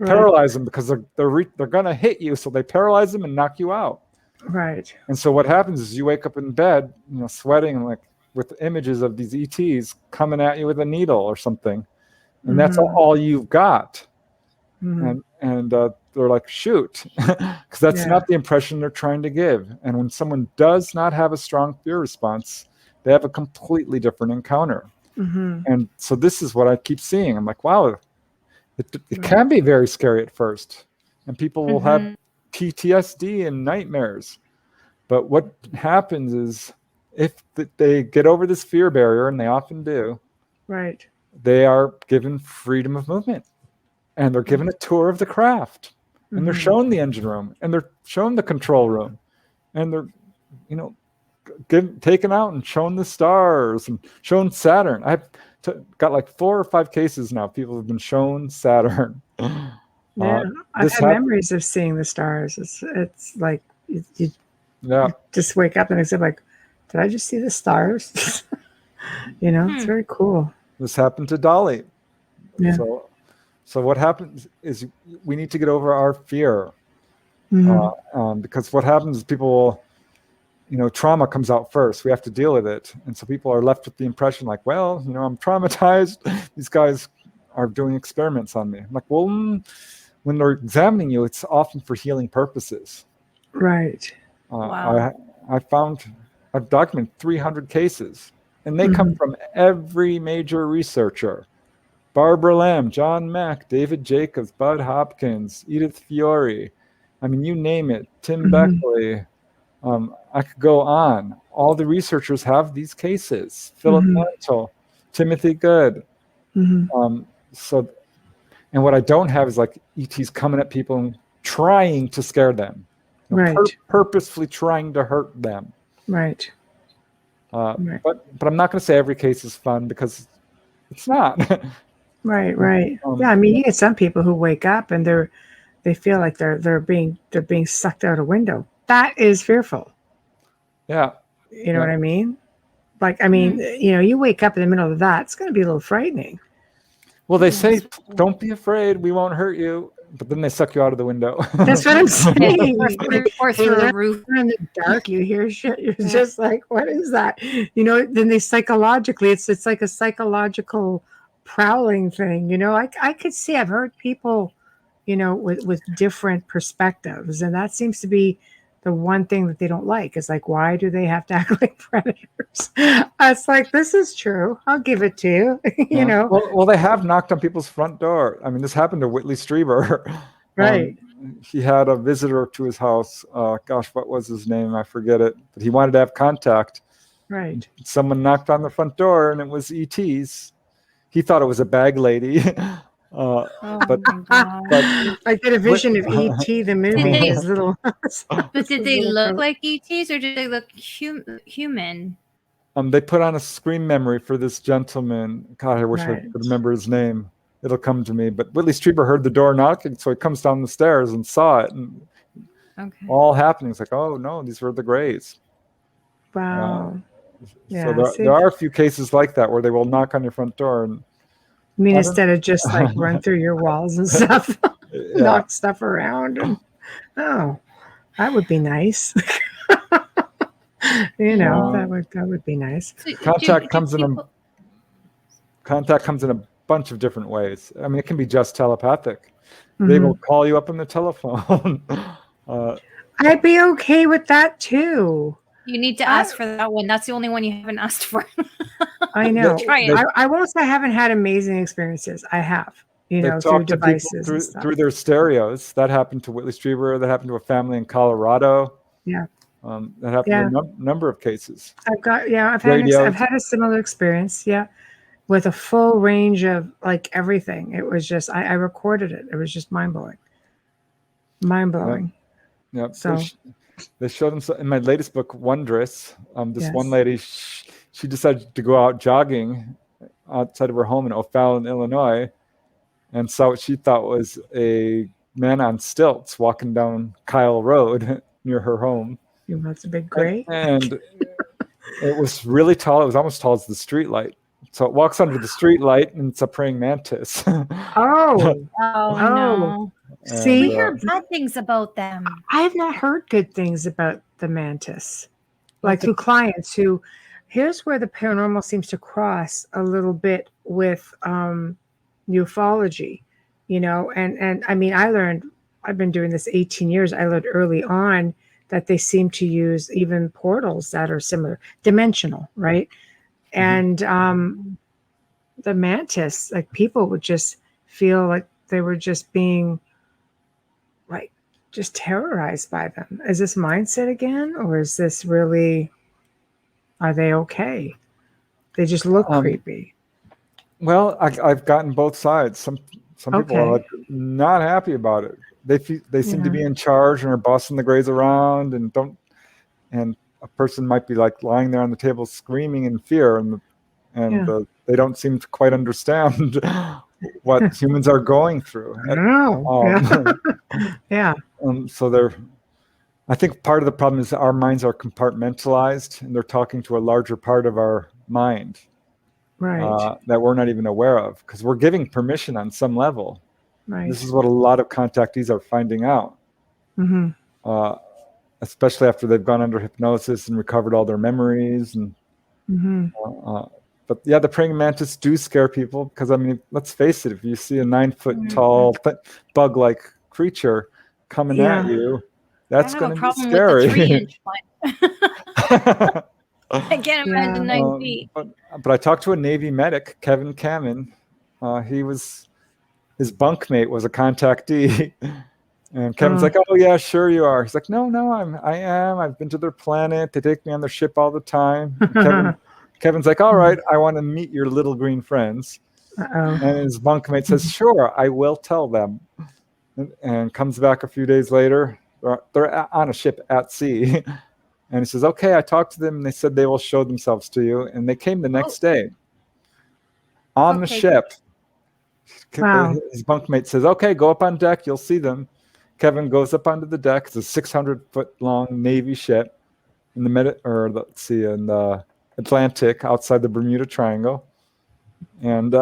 Paralyze them, because they're going to hit you, so they paralyze them and knock you out. Right. And so what happens is you wake up in bed, sweating, and like with images of these ETs coming at you with a needle or something, and that's all you've got. And they're like, shoot, because that's not the impression they're trying to give. And when someone does not have a strong fear response, they have a completely different encounter. And so this is what I keep seeing. I'm like, wow, it can be very scary at first, and people will have PTSD and nightmares. But what happens is, if they get over this fear barrier, and they often do, they are given freedom of movement, and they're given a tour of the craft, and they're shown the engine room, and they're shown the control room, and they're taken out and shown the stars and shown Saturn. I've got like 4 or 5 cases now. People have been shown Saturn. I've had memories of seeing the stars. It's like you just wake up and it's like, did I just see the stars? It's very cool. This happened to Dolly. So what happens is we need to get over our fear, because what happens is people will, trauma comes out first. We have to deal with it, and so people are left with the impression like, well, I'm traumatized. These guys are doing experiments on me. I'm like, well, when they're examining you, it's often for healing purposes. Right. Wow. I've documented 300 cases, and they come from every major researcher: Barbara Lamb, John Mack, David Jacobs, Bud Hopkins, Edith Fiore. I mean, you name it. Tim Beckley. I could go on. All the researchers have these cases. Philip Mantle, Timothy Good. And what I don't have is like ETs coming at people and trying to scare them. Right. Purposefully trying to hurt them. Right. Right. But I'm not going to say every case is fun, because it's not. Right. Yeah, I mean, you get some people who wake up and they feel like they're being sucked out a window. That is fearful. Yeah. You know what I mean? Like, I mean, you wake up in the middle of that, it's going to be a little frightening. Well, they say, don't be afraid, we won't hurt you. But then they suck you out of the window. That's what I'm saying. Or through a roof. In the dark, you hear shit. You're just like, what is that? Then they psychologically, it's like a psychological prowling thing. I could see, I've heard people, with different perspectives. And that seems to be the one thing that they don't like, is like, why do they have to act like predators? It's like, this is true. I'll give it to you. Well, they have knocked on people's front door. I mean, this happened to Whitley Strieber. Right. He had a visitor to his house. What was his name? I forget it. But he wanted to have contact. Right. Someone knocked on the front door, and it was ET's. He thought it was a bag lady. But I get a vision of E.T. the movie. His little. But did they look like ETs, or did they look human? They put on a screen memory for this gentleman. God, I wish I could remember his name. It'll come to me. But Whitley Strieber heard the door knocking, so he comes down the stairs and saw it, and all happening. It's like, oh no, these were the Greys. Wow. So there are a few cases like that where they will knock on your front door and. I mean, instead of just like run through your walls and stuff, knock stuff around, and that would be nice. That would be nice. Contact comes in a bunch of different ways. I mean, it can be just telepathic. They will call you up on the telephone. I'd be okay with that too. You need to ask for that one. That's the only one you haven't asked for. I know. Try it. I won't say I haven't had amazing experiences. I have, through devices. Through their stereos. That happened to Whitley Strieber. That happened to a family in Colorado. Yeah. That happened in a number of cases. I've had a similar experience. Yeah. With a full range of like everything. It was just, I recorded it. It was just mind blowing. Yep. So. They showed them in my latest book, Wondrous. One lady, she decided to go out jogging outside of her home in O'Fallon, Illinois, and saw what she thought was a man on stilts walking down Kyle Road near her home. That's a big gray. And it was really tall. It was almost tall as the street light. So it walks under the street light, and it's a praying mantis. Oh no. See, we hear bad things about them. I have not heard good things about the mantis. Like through clients who, here's where the paranormal seems to cross a little bit with ufology, and I mean, I've been doing this 18 years. I learned early on that they seem to use even portals that are similar, dimensional, right? And the mantis, like people would just feel like they were just being like just terrorized by them. Is this mindset again, or is this really, are they okay? They just look creepy. Well, I've gotten both sides. Some people are like not happy about it. They seem to be in charge and are bossing the Greys around, and a person might be like lying there on the table screaming in fear, and they don't seem to quite understand what humans are going through. I know. So I think part of the problem is that our minds are compartmentalized, and they're talking to a larger part of our mind, right? That we're not even aware of, because we're giving permission on some level. Right. This is what a lot of contactees are finding out, especially after they've gone under hypnosis and recovered all their memories. And but the praying mantis do scare people, because I mean, let's face it, if you see a 9 foot tall bug-like creature coming at you, that's going to be scary. With the 3-inch one. I can't imagine 9 feet. But I talked to a Navy medic, Kevin Kamen. His bunkmate was a contactee, and Kevin's like, "Oh yeah, sure you are." He's like, "No, I am. I've been to their planet. They take me on their ship all the time." Kevin's like, "All right, I want to meet your little green friends." And his bunkmate says, "Sure, I will tell them." And comes back a few days later. they're on a ship at sea. And he says, okay, I talked to them and they said they will show themselves to you. And they came the next day on the ship. Wow. His bunkmate says, okay, go up on deck. You'll see them. Kevin goes up onto the deck. It's a 600-foot-long Navy ship in the Atlantic outside the Bermuda Triangle. And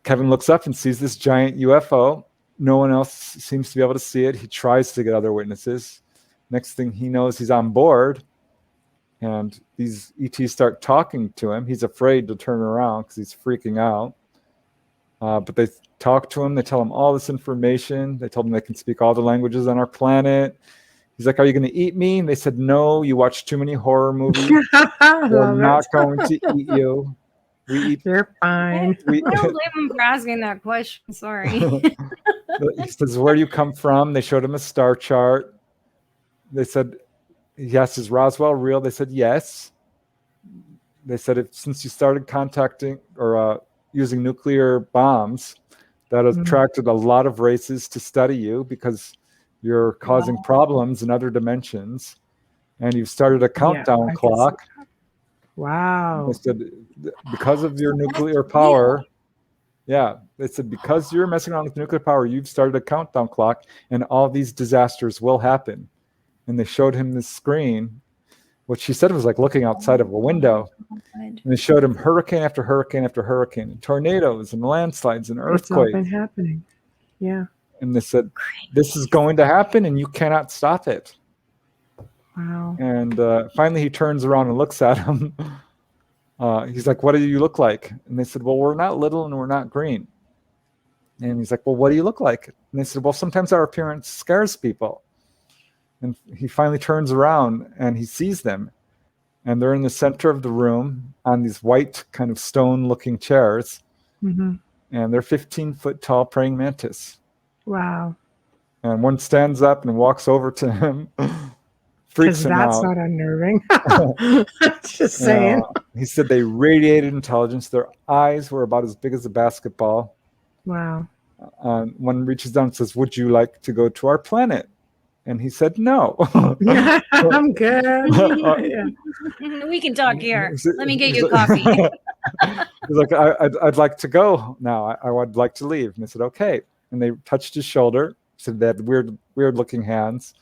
Kevin looks up and sees this giant UFO. No one else seems to be able to see it. He tries to get other witnesses. Next thing he knows, he's on board, and these ETs start talking to him. He's afraid to turn around because he's freaking out. But they talk to him. They tell him all this information. They told him they can speak all the languages on our planet. He's like, are you going to eat me? And they said, no, you watch too many horror movies. We're not going to eat you. You're fine. I don't blame him for asking that question. Sorry. He says, where do you come from? They showed him a star chart. They said, yes, is Roswell real? They said, yes. They said, since you started contacting or using nuclear bombs, that has attracted a lot of races to study you because you're causing problems in other dimensions. And you've started a countdown clock. Wow. They said, because of your nuclear power, they said, because you're messing around with nuclear power, you've started a countdown clock and all these disasters will happen. And they showed him this screen, which she said was like looking outside of a window. And they showed him hurricane after hurricane after hurricane, and tornadoes and landslides and earthquakes. It's all been happening. Yeah. And they said, this is going to happen and you cannot stop it. Wow. And finally he turns around and looks at him. He's like, what do you look like? And they said, well, we're not little and we're not green. And he's like, well, what do you look like? And they said, well, sometimes our appearance scares people. And he finally turns around and he sees them. And they're in the center of the room on these white kind of stone-looking chairs. Mm-hmm. And they're 15-foot tall praying mantis. Wow. And one stands up and walks over to him. Freaks him out. That's not unnerving. Just saying. He said they radiated intelligence. Their eyes were about as big as a basketball. Wow. One reaches down and says, would you like to go to our planet? And he said, no. I'm good. We can talk here. Let me get you a coffee. He's like, I'd like to go now. I would like to leave. And they said, okay. And they touched his shoulder. Said they had weird looking hands.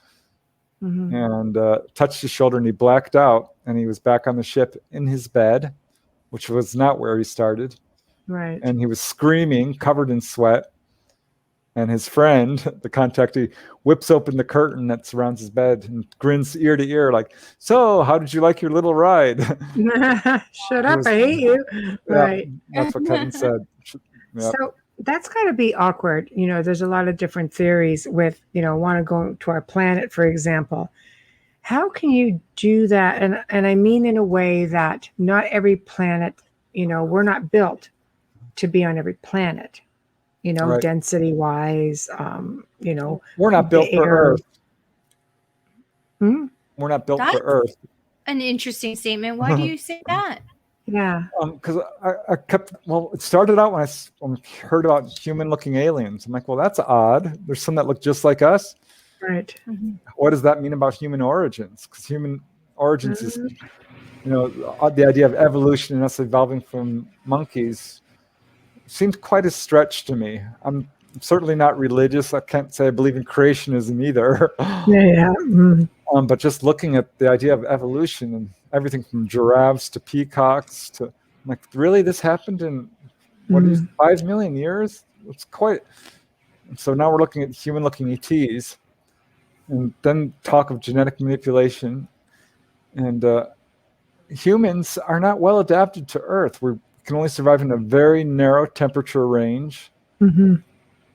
And touched his shoulder, and he blacked out. And he was back on the ship in his bed, which was not where he started. Right. And he was screaming, covered in sweat. And his friend, the contactee, whips open the curtain that surrounds his bed and grins ear to ear like, so how did you like your little ride? Shut up, I hate you. Right. That's what Kevin said. Yep. So that's got to be awkward. You know, there's a lot of different theories with, want to go to our planet, for example. How can you do that? And I mean in a way that not every planet, we're not built to be on every planet. Right. Density wise, we're not built for Earth. We're not built for Earth. An interesting statement. Why do you say that? Yeah. Because I kept, it started out when I heard about human looking aliens. I'm like, well, that's odd. There's some that look just like us. Right. What does that mean about human origins? Because human origins is, the idea of evolution and us evolving from monkeys seemed quite a stretch to me. I'm certainly not religious. I can't say I believe in creationism either. Yeah. But just looking at the idea of evolution and everything from giraffes to peacocks to, I'm like, really, this happened in 5 million years? It's quite. So now we're looking at human-looking ETs, and then talk of genetic manipulation, and humans are not well adapted to Earth. We can only survive in a very narrow temperature range.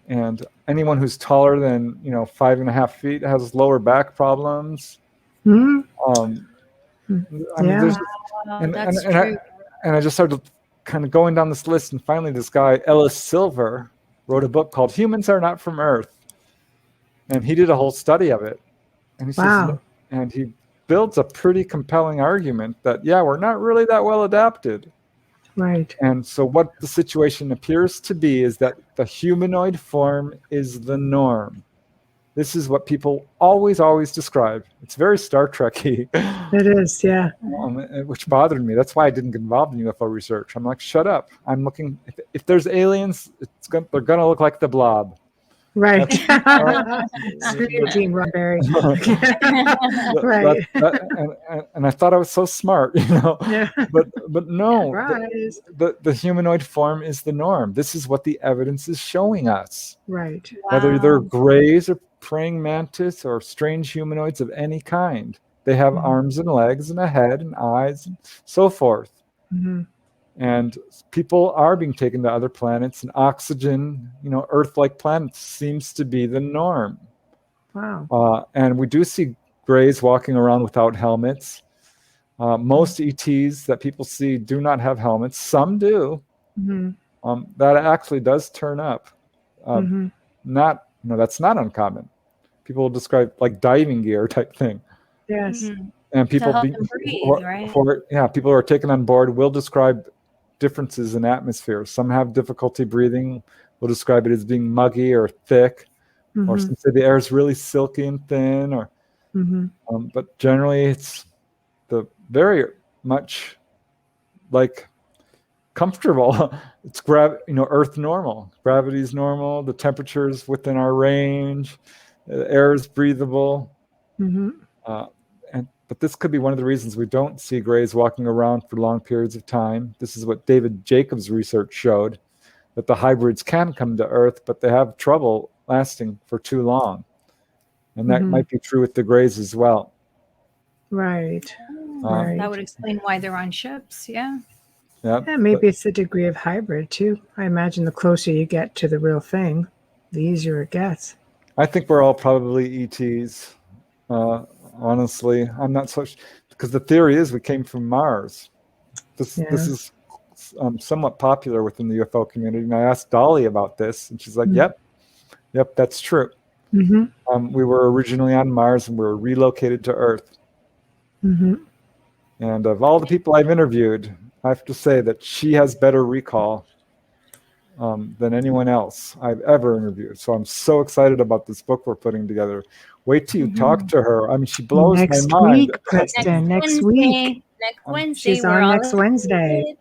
And anyone who's taller than 5.5 feet has lower back problems. True. And I just started kind of going down this list, and finally this guy Ellis Silver wrote a book called Humans Are Not From Earth, and he did a whole study of it. And he says, and he builds a pretty compelling argument that we're not really that well adapted. Right. And so what the situation appears to be is that the humanoid form is the norm. This is what people always describe. It's very Star Trek-y. It is, yeah. Which bothered me. That's why I didn't get involved in UFO research. I'm like, shut up. I'm looking. If there's aliens, they're gonna look like the Blob. Right. Screw you, Team Roddenberry. Right. And I thought I was so smart, Yeah. But no, the humanoid form is the norm. This is what the evidence is showing us. Right. Whether they're grays or praying mantis or strange humanoids of any kind, they have arms and legs and a head and eyes and so forth. Mm-hmm. And people are being taken to other planets, and oxygen, Earth-like planets seems to be the norm. Wow. And we do see grays walking around without helmets. Most ETs that people see do not have helmets. Some do. Mm-hmm. That actually does turn up. That's not uncommon. People describe like diving gear type thing. Yes. Mm-hmm. And people people who are taken on board will describe differences in atmosphere. Some have difficulty breathing. We'll describe it as being muggy or thick, or some say the air is really silky and thin. Or, but generally, it's the very much like comfortable. It's Earth normal. Gravity's normal. The temperature's within our range. The air is breathable. But this could be one of the reasons we don't see grays walking around for long periods of time. This is what David Jacobs' research showed, that the hybrids can come to Earth, but they have trouble lasting for too long. And that might be true with the grays as well. Right. That would explain why they're on ships, yeah. Yeah, maybe it's the degree of hybrid, too. I imagine the closer you get to the real thing, the easier it gets. I think we're all probably ETs. Honestly, I'm not so because the theory is we came from Mars. This is somewhat popular within the UFO community. And I asked Dolly about this, and she's like, "Yep, that's true. We were originally on Mars, and we were relocated to Earth." And of all the people I've interviewed, I have to say that she has better recall than anyone else I've ever interviewed. So I'm so excited about this book we're putting together. Wait till you talk to her. I mean, she blows my mind. Next week, Preston. Next week. Next Wednesday. She's on next Wednesday.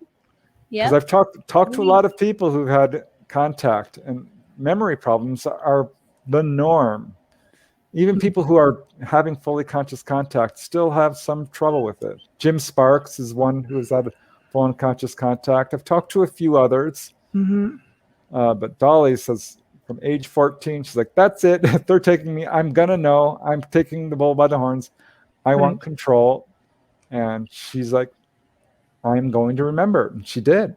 Because I've talked to a lot of people who've had contact, and memory problems are the norm. Even people who are having fully conscious contact still have some trouble with it. Jim Sparks is one who has had full unconscious contact. I've talked to a few others. But Dolly says from age 14, she's like, that's it. If they're taking me, I'm going to know. I'm taking the bull by the horns. I want control. And she's like, I'm going to remember. And she did.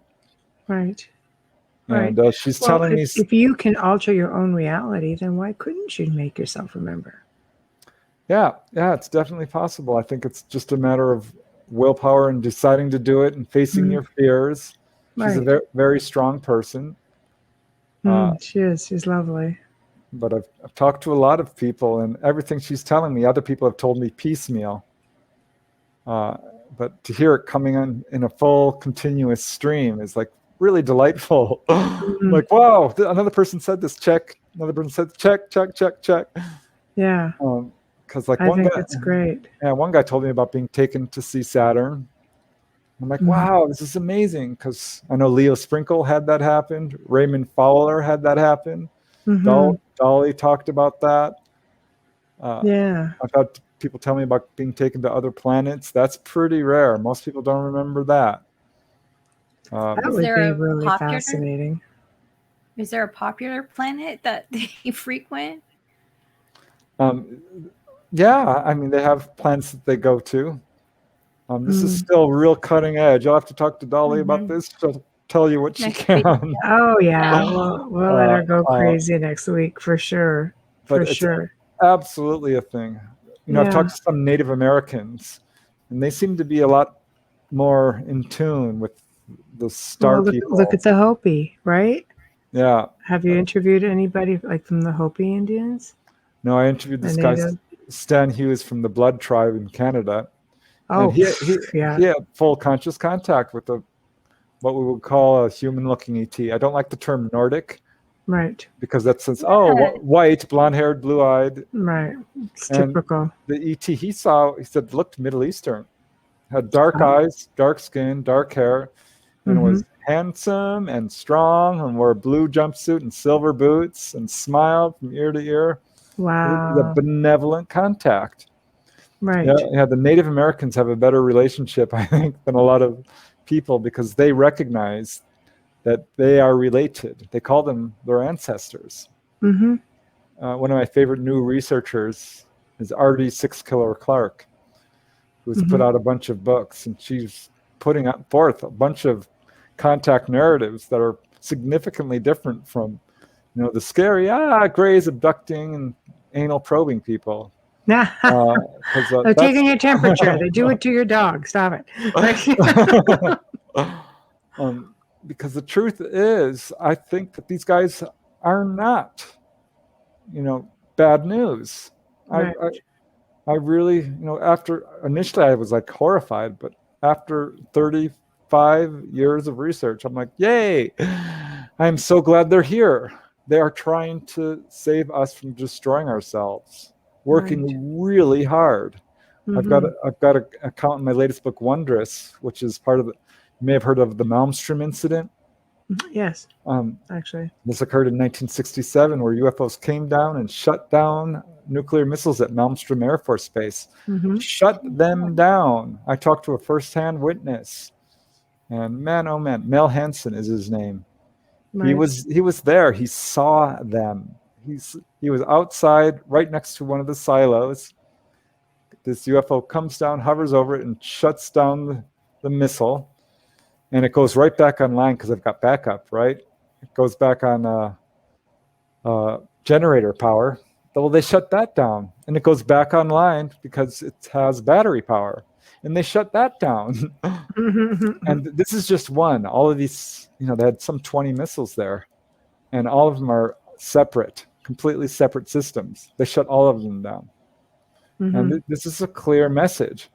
Right. And she's telling me. If you can alter your own reality, then why couldn't you make yourself remember? Yeah, it's definitely possible. I think it's just a matter of willpower and deciding to do it and facing your fears. She's a very, very strong person. She is. She's lovely. But I've talked to a lot of people, and everything she's telling me, other people have told me piecemeal. But to hear it coming in a full continuous stream is like really delightful. Like, wow, another person said this, check. Another person said check. Yeah. Because like I think it's great. Yeah, one guy told me about being taken to see Saturn. I'm like, wow, this is amazing, because I know Leo Sprinkle had that happen. Raymond Fowler had that happen. Dolly talked about that. I've had people tell me about being taken to other planets. That's pretty rare. Most people don't remember that. That would be really fascinating. Is there a popular planet that they frequent? Yeah, I mean, they have planets that they go to. This is still real cutting edge. You'll have to talk to Dolly about this. She'll tell you what she can. Oh, yeah. We'll let her go crazy next week for sure. For sure. Absolutely a thing. I've talked to some Native Americans, and they seem to be a lot more in tune with the star people. Look at the Hopi, right? Yeah. Have you interviewed anybody like from the Hopi Indians? No, I interviewed this guy, Stan Hughes, from the Blood Tribe in Canada. Oh, and he had full conscious contact with what we would call a human-looking ET. I don't like the term Nordic, Right. Because that says, white, blonde-haired, blue-eyed. Right. It's and typical. The ET he said looked Middle Eastern, had dark eyes, dark skin, dark hair, and was handsome and strong, and wore a blue jumpsuit and silver boots, and smiled from ear to ear. Wow. The benevolent contact. Right. Yeah, the Native Americans have a better relationship, I think, than a lot of people, because they recognize that they are related. They call them their ancestors. Mm-hmm. One of my favorite new researchers is R.D. Six-Killer Clark, who's put out a bunch of books, and she's putting forth a bunch of contact narratives that are significantly different from, the scary, Greys abducting and anal probing people. They're taking your temperature. They do it to your dog. Stop it. Because the truth is, I think that these guys are not, bad news. Right. I really, after initially I was like horrified, but after 35 years of research, I'm like, yay! I'm so glad they're here. They are trying to save us from destroying ourselves, working really hard. I've got an account in my latest book, Wondrous, which is part of you may have heard of the Malmstrom incident. Yes, actually. This occurred in 1967, where UFOs came down and shut down nuclear missiles at Malmstrom Air Force Base. Shut them down. I talked to a first-hand witness, and man, oh man, Mel Hansen is his name. Right. He was there. He saw them. He was outside, right next to one of the silos. This UFO comes down, hovers over it, and shuts down the missile. And it goes right back online because I've got backup, right? It goes back on generator power. Well, they shut that down. And it goes back online because it has battery power. And they shut that down. And this is just one. All of these, they had some 20 missiles there. And all of them are separate, completely separate systems. They shut all of them down. And this is a clear message.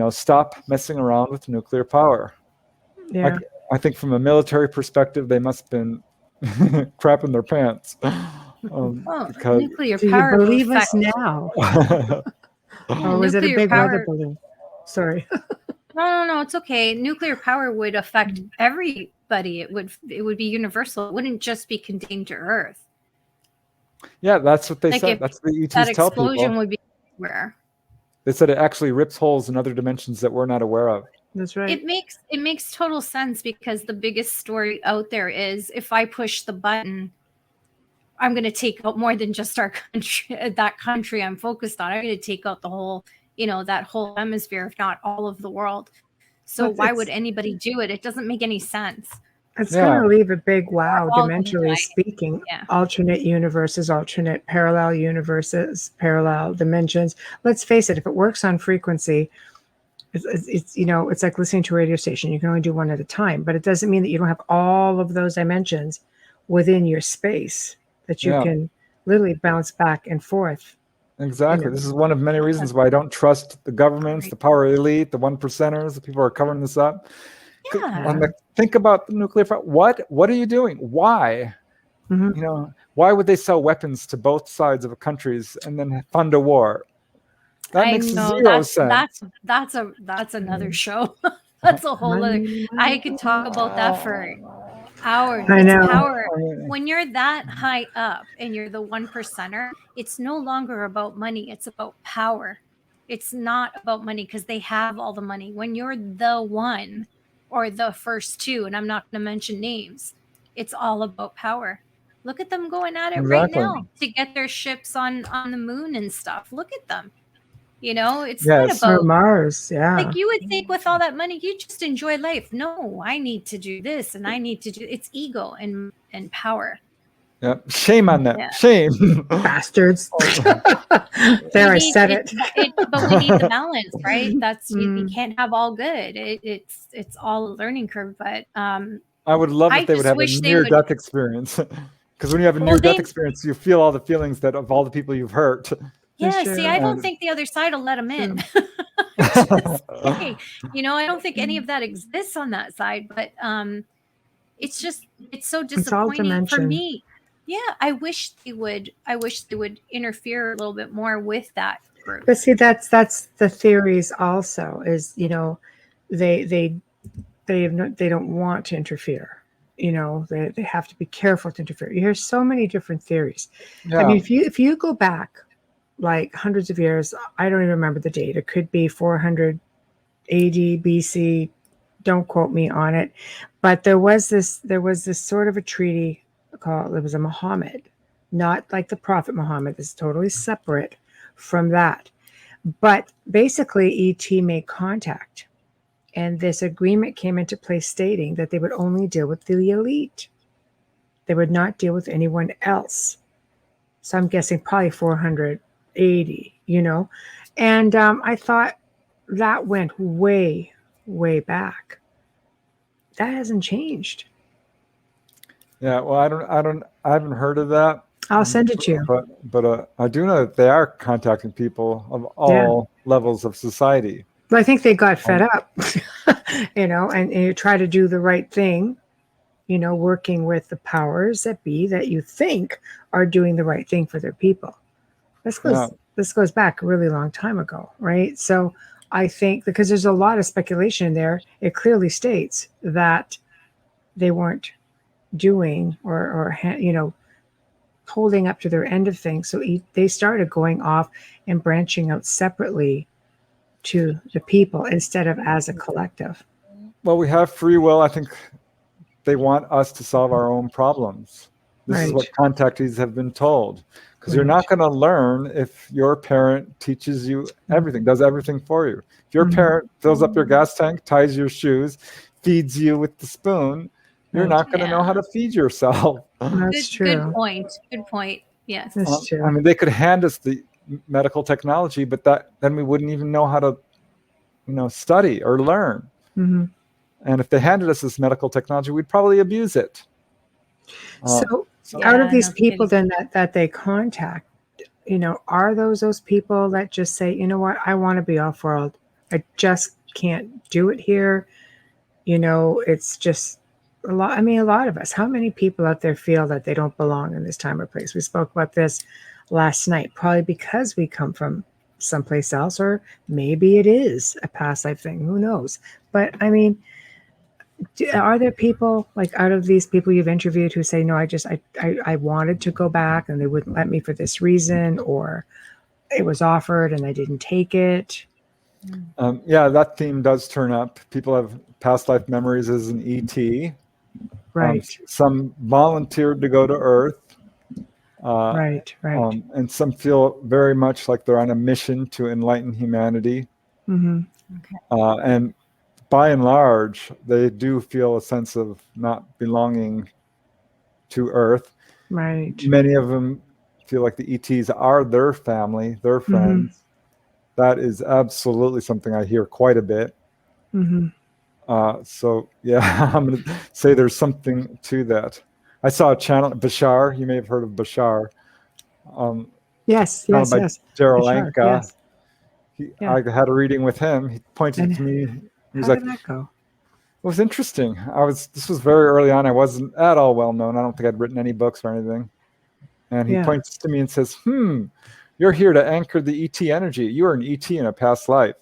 Stop messing around with nuclear power. Yeah. I think from a military perspective, they must have been crapping their pants. Because nuclear do power. You believe us now? Or was it a big weather balloon? Sorry. No, it's okay. Nuclear power would affect everybody. It would be universal. It wouldn't just be contained to Earth. Yeah, that's what they said. That's what the ETs that tell people. That explosion would be everywhere. They said it actually rips holes in other dimensions that we're not aware of. That's right. It makes total sense, because the biggest story out there is, if I push the button, I'm going to take out more than just our country, that country I'm focused on. I'm going to take out the whole, that whole hemisphere, if not all of the world. So why would anybody do it? It doesn't make any sense. It's going to leave a big wow, dimensionally speaking. Yeah. Alternate universes, alternate parallel universes, parallel dimensions. Let's face it, if it works on frequency, it's like listening to a radio station. You can only do one at a time, but it doesn't mean that you don't have all of those dimensions within your space that you can literally bounce back and forth. Exactly. This is one of many reasons why I don't trust the governments, the power elite, the 1%ers, the people who are covering this up. Yeah. Think about the nuclear power. What are you doing? Why? Why would they sell weapons to both sides of countries and then fund a war? That makes zero sense. That's another show. That's a whole other. I could talk about that for hours. I know. Power. When you're that high up and you're the 1%er, it's no longer about money. It's about power. It's not about money, because they have all the money. When you're the one or the first two, and I'm not going to mention names, it's all about power. Look at them going at it right now to get their ships on the moon and stuff. Look at them. It's not about Mars. Yeah. Like, you would think with all that money, you just enjoy life. No, I need to do this and I need to do. It's ego and power. Yeah. Shame on them. Yeah. Shame. Bastards. There, I said it. But we need the balance, right? That's you can't have all good. It's all a learning curve. But I would love if they would have a near-death experience. Because when you have a near-death experience, you feel all the feelings of all the people you've hurt. Yeah, see, I don't think the other side will let them in. I don't think any of that exists on that side. But it's so disappointing for me. Yeah, I wish they would interfere a little bit more with that group. But see, that's the theories also, is, they don't want to interfere. They have to be careful to interfere. You hear so many different theories. Yeah. I mean, if you go back like hundreds of years, I don't even remember the date. It could be 400 AD, BC. Don't quote me on it. But there was this sort of a treaty called, it was a Muhammad, not like the Prophet Muhammad. This is totally separate from that. But basically, ET made contact. And this agreement came into place stating that they would only deal with the elite. They would not deal with anyone else. So I'm guessing probably 480, And I thought that went way, way back. That hasn't changed. Yeah, well, I haven't heard of that. I'll send it to you. But I do know that they are contacting people of all levels of society. But I think they got fed up, and you try to do the right thing, working with the powers that be that you think are doing the right thing for their people. This goes back a really long time ago, right? So I think, because there's a lot of speculation in there, it clearly states that they weren't doing or holding up to their end of things. So they started going off and branching out separately to the people instead of as a collective. Well, we have free will. I think they want us to solve our own problems. This is what contactees have been told. Because you're not going to learn if your parent teaches you everything, does everything for you. If your parent fills up your gas tank, ties your shoes, feeds you with the spoon, you're not going to know how to feed yourself. That's true. Good point. Yes. That's true. I mean, they could hand us the medical technology, but then we wouldn't even know how to, study or learn. Mm-hmm. And if they handed us this medical technology, we'd probably abuse it. So out of these people then that they contact, are those people that just say, you know what, I want to be off world. I just can't do it here. It's just a lot. I mean, a lot of us, how many people out there feel that they don't belong in this time or place? We spoke about this last night, probably because we come from someplace else, or maybe it is a past life thing. Who knows? But I mean, are there people, like, out of these people you've interviewed, who say, no, I wanted to go back and they wouldn't let me for this reason, or it was offered and I didn't take it? That theme does turn up. People have past life memories as an ET. Right. Some volunteered to go to Earth. Right. And some feel very much like they're on a mission to enlighten humanity. Mm-hmm. Okay. And by and large, they do feel a sense of not belonging to Earth. Right. Many of them feel like the ETs are their family, their friends. Mm-hmm. That is absolutely something I hear quite a bit. Mm-hmm. I'm going to say there's something to that. I saw a channel, Bashar. You may have heard of Bashar. Yes. Daryl Anka. Yes. I had a reading with him. He pointed to me. He was how like, did that go? It was interesting. This was very early on. I wasn't at all well known. I don't think I'd written any books or anything. And he points to me and says, you're here to anchor the ET energy. You were an ET in a past life.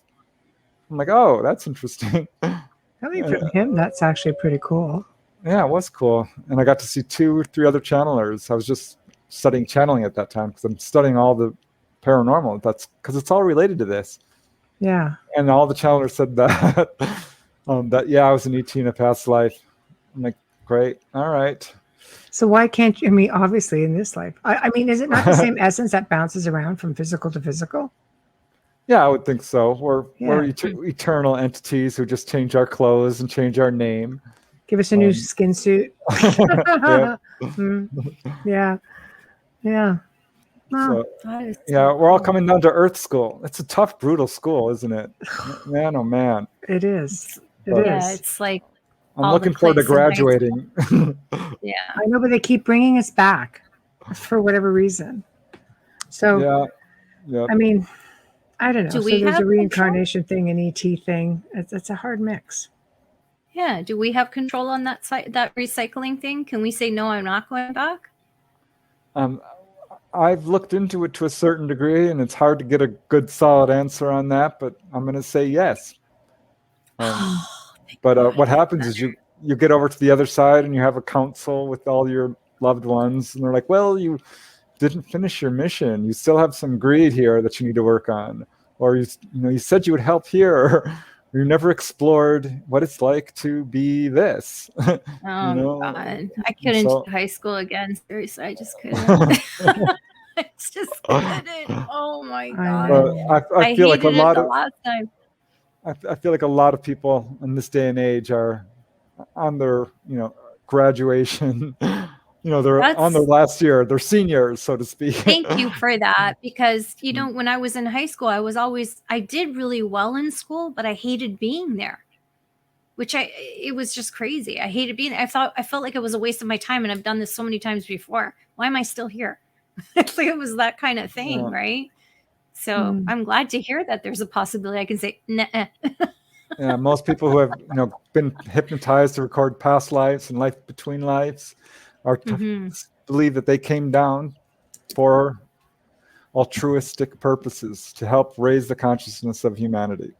I'm like, oh, that's interesting. I mean, for him, that's actually pretty cool. Yeah, it was cool. And I got to see 2 or 3 other channelers. I was just studying channeling at that time because I'm studying all the paranormal. That's because it's all related to this. Yeah. And all the channelers said that, I was an ET in a past life. I'm like, great. All right. So why can't you, I mean, obviously in this life, I mean, is it not the same essence that bounces around from physical to physical? Yeah, I would think so. We're eternal entities who just change our clothes and change our name. Give us a new skin suit. Yeah. Well, we're all coming down to Earth school. It's a tough, brutal school, isn't it? Man, oh man. It is. It's like I'm looking forward to graduating. Yeah. I know, but they keep bringing us back for whatever reason. So, I mean, I don't know. So there's a reincarnation thing, an ET thing. It's a hard mix. Yeah. Do we have control on that that recycling thing? Can we say, no, I'm not going back? I've looked into it to a certain degree, and it's hard to get a good, solid answer on that, but I'm going to say yes. But what happens is you get over to the other side and you have a council with all your loved ones, and they're like, well, you didn't finish your mission. You still have some greed here that you need to work on. Or you said you would help here, or you never explored what it's like to be this. Oh, God. I couldn't do high school again. Seriously, I just couldn't. I just couldn't. Oh my God. I feel like a lot of last time. I feel like a lot of people in this day and age are on their, graduation. They're on their last year. They're seniors, so to speak. Thank you for that, because when I was in high school, I did really well in school, but I hated being there. It was just crazy. I hated being. I felt like it was a waste of my time, and I've done this so many times before. Why am I still here? It's like it was that kind of thing, right? So I'm glad to hear that there's a possibility I can say, nah. Yeah, most people who have been hypnotized to record past lives and life between lives are believe that they came down for altruistic purposes to help raise the consciousness of humanity.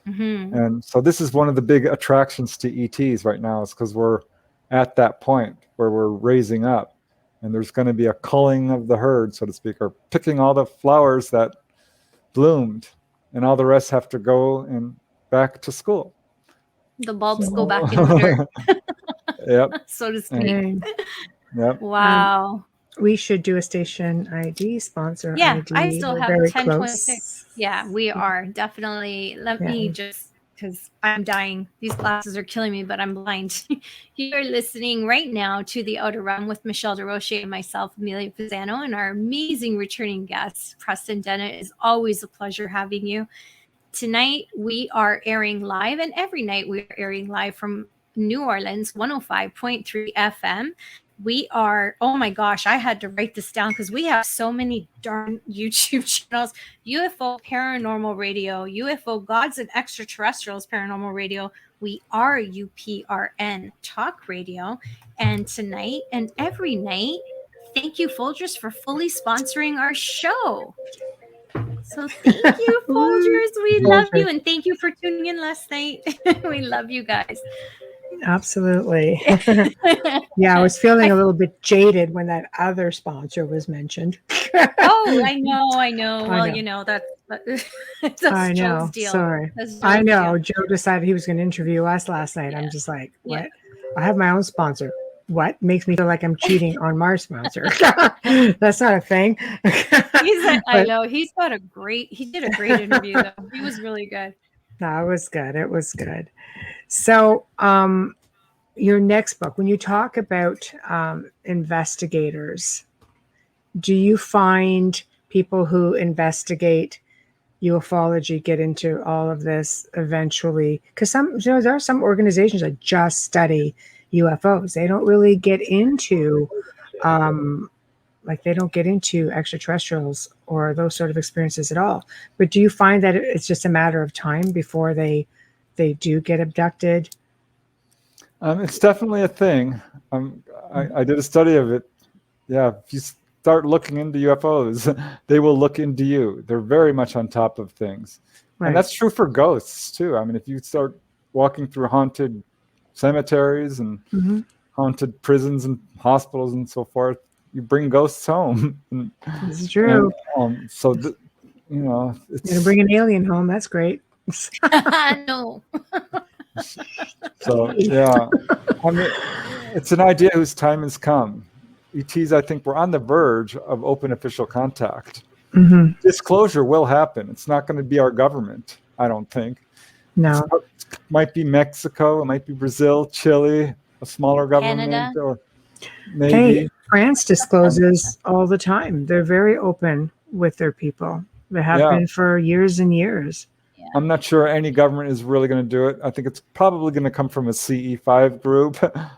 And so this is one of the big attractions to ETs right now, is because we're at that point where we're raising up, and there's going to be a culling of the herd, so to speak, or picking all the flowers that bloomed, and all the rest have to go and back to school. The bulbs go back in the dirt. Yep. So to speak. Yep. Wow. We should do a station ID, sponsor ID. I still have 1026. Yeah, we are definitely. Let me just, because I'm dying. These glasses are killing me, but I'm blind. You are listening right now to The Outer Realm with Michelle Desrochers and myself, Amelia Pisano, and our amazing returning guest, Preston Dennett. It's always a pleasure having you. Tonight, we are airing live, and every night we are airing live from New Orleans, 105.3 FM. We are, oh my gosh, I had to write this down because we have so many darn YouTube channels. UFO Paranormal Radio, UFO Gods and Extraterrestrials Paranormal Radio. We are UPRN Talk Radio. And tonight and every night, thank you, Folgers, for fully sponsoring our show. So thank you, Folgers. We love you. And thank you for tuning in last night. We love you guys. Absolutely. Yeah, I was feeling a little bit jaded when that other sponsor was mentioned. Oh, I know. Well, that's I know. Joe's deal. Sorry. Joe's I know. deal. Joe decided he was going to interview us last night. I'm just like, what? I have my own sponsor. What makes me feel like I'm cheating on my sponsor? That's not a thing. I know. He did a great interview, though. He was really good. No, it was good. It was good. So, your next book, when you talk about investigators, do you find people who investigate ufology get into all of this eventually? Because there are some organizations that just study UFOs. They don't really get into, they don't get into extraterrestrials or those sort of experiences at all. But do you find that it's just a matter of time before they do get abducted? It's definitely a thing. I did a study of it. Yeah, if you start looking into UFOs, they will look into you. They're very much on top of things. Right. And that's true for ghosts, too. I mean, if you start walking through haunted cemeteries and haunted prisons and hospitals and so forth, you bring ghosts home. This is true. It's you're going to bring an alien home. That's great. No. So, yeah. I mean, it's an idea whose time has come. ETs, I think, we're on the verge of open official contact. Disclosure will happen. It's not going to be our government, I don't think. No. It might be Mexico. It might be Brazil, Chile, a smaller government. Canada. Or maybe. Hey, France discloses all the time. They're very open with their people. They have been for years and years. I'm not sure any government is really going to do it. I think it's probably going to come from a CE5 group.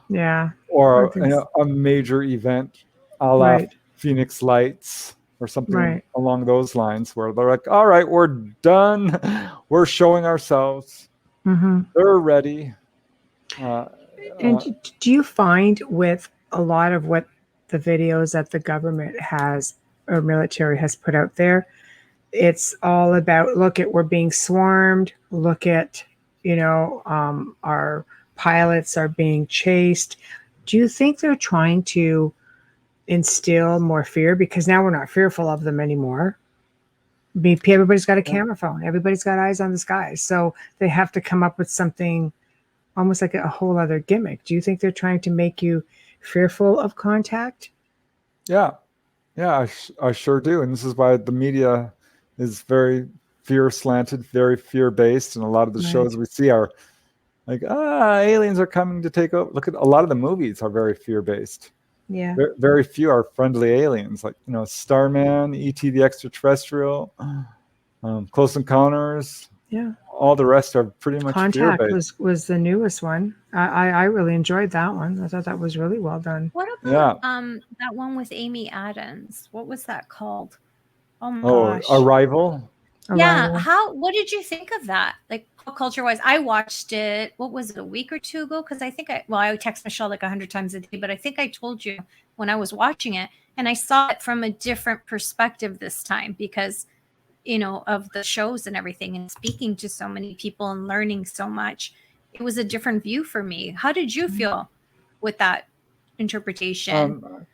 Yeah. Or a major event, a la Phoenix Lights or something along those lines, where they're like, all right, we're done. We're showing ourselves. They're ready. And do you find with a lot of what the videos that the government has or military has put out there, it's all about, look at, we're being swarmed, look at, our pilots are being chased. Do you think they're trying to instill more fear? Because now we're not fearful of them anymore. I mean, everybody's got a camera phone. Everybody's got eyes on the skies. So they have to come up with something almost like a whole other gimmick. Do you think they're trying to make you fearful of contact? Yeah, I sure do. And this is why the media is very fear slanted, very fear based. And a lot of the shows we see are like, aliens are coming to take over. Look at a lot of the movies are very fear based. Yeah. Very few are friendly aliens, like, Starman, E.T. the Extraterrestrial, Close Encounters. Yeah. All the rest are pretty much Contact fear-based. was the newest one. I really enjoyed that one. I thought that was really well done. What about that one with Amy Adams? What was that called? Oh my gosh. Arrival. Yeah. What did you think of that? Like, pop culture wise, I watched it. What was it, a week or two ago? Because I think I text Michelle like 100 times a day, but I think I told you when I was watching it, and I saw it from a different perspective this time because, of the shows and everything, and speaking to so many people and learning so much. It was a different view for me. How did you feel with that interpretation?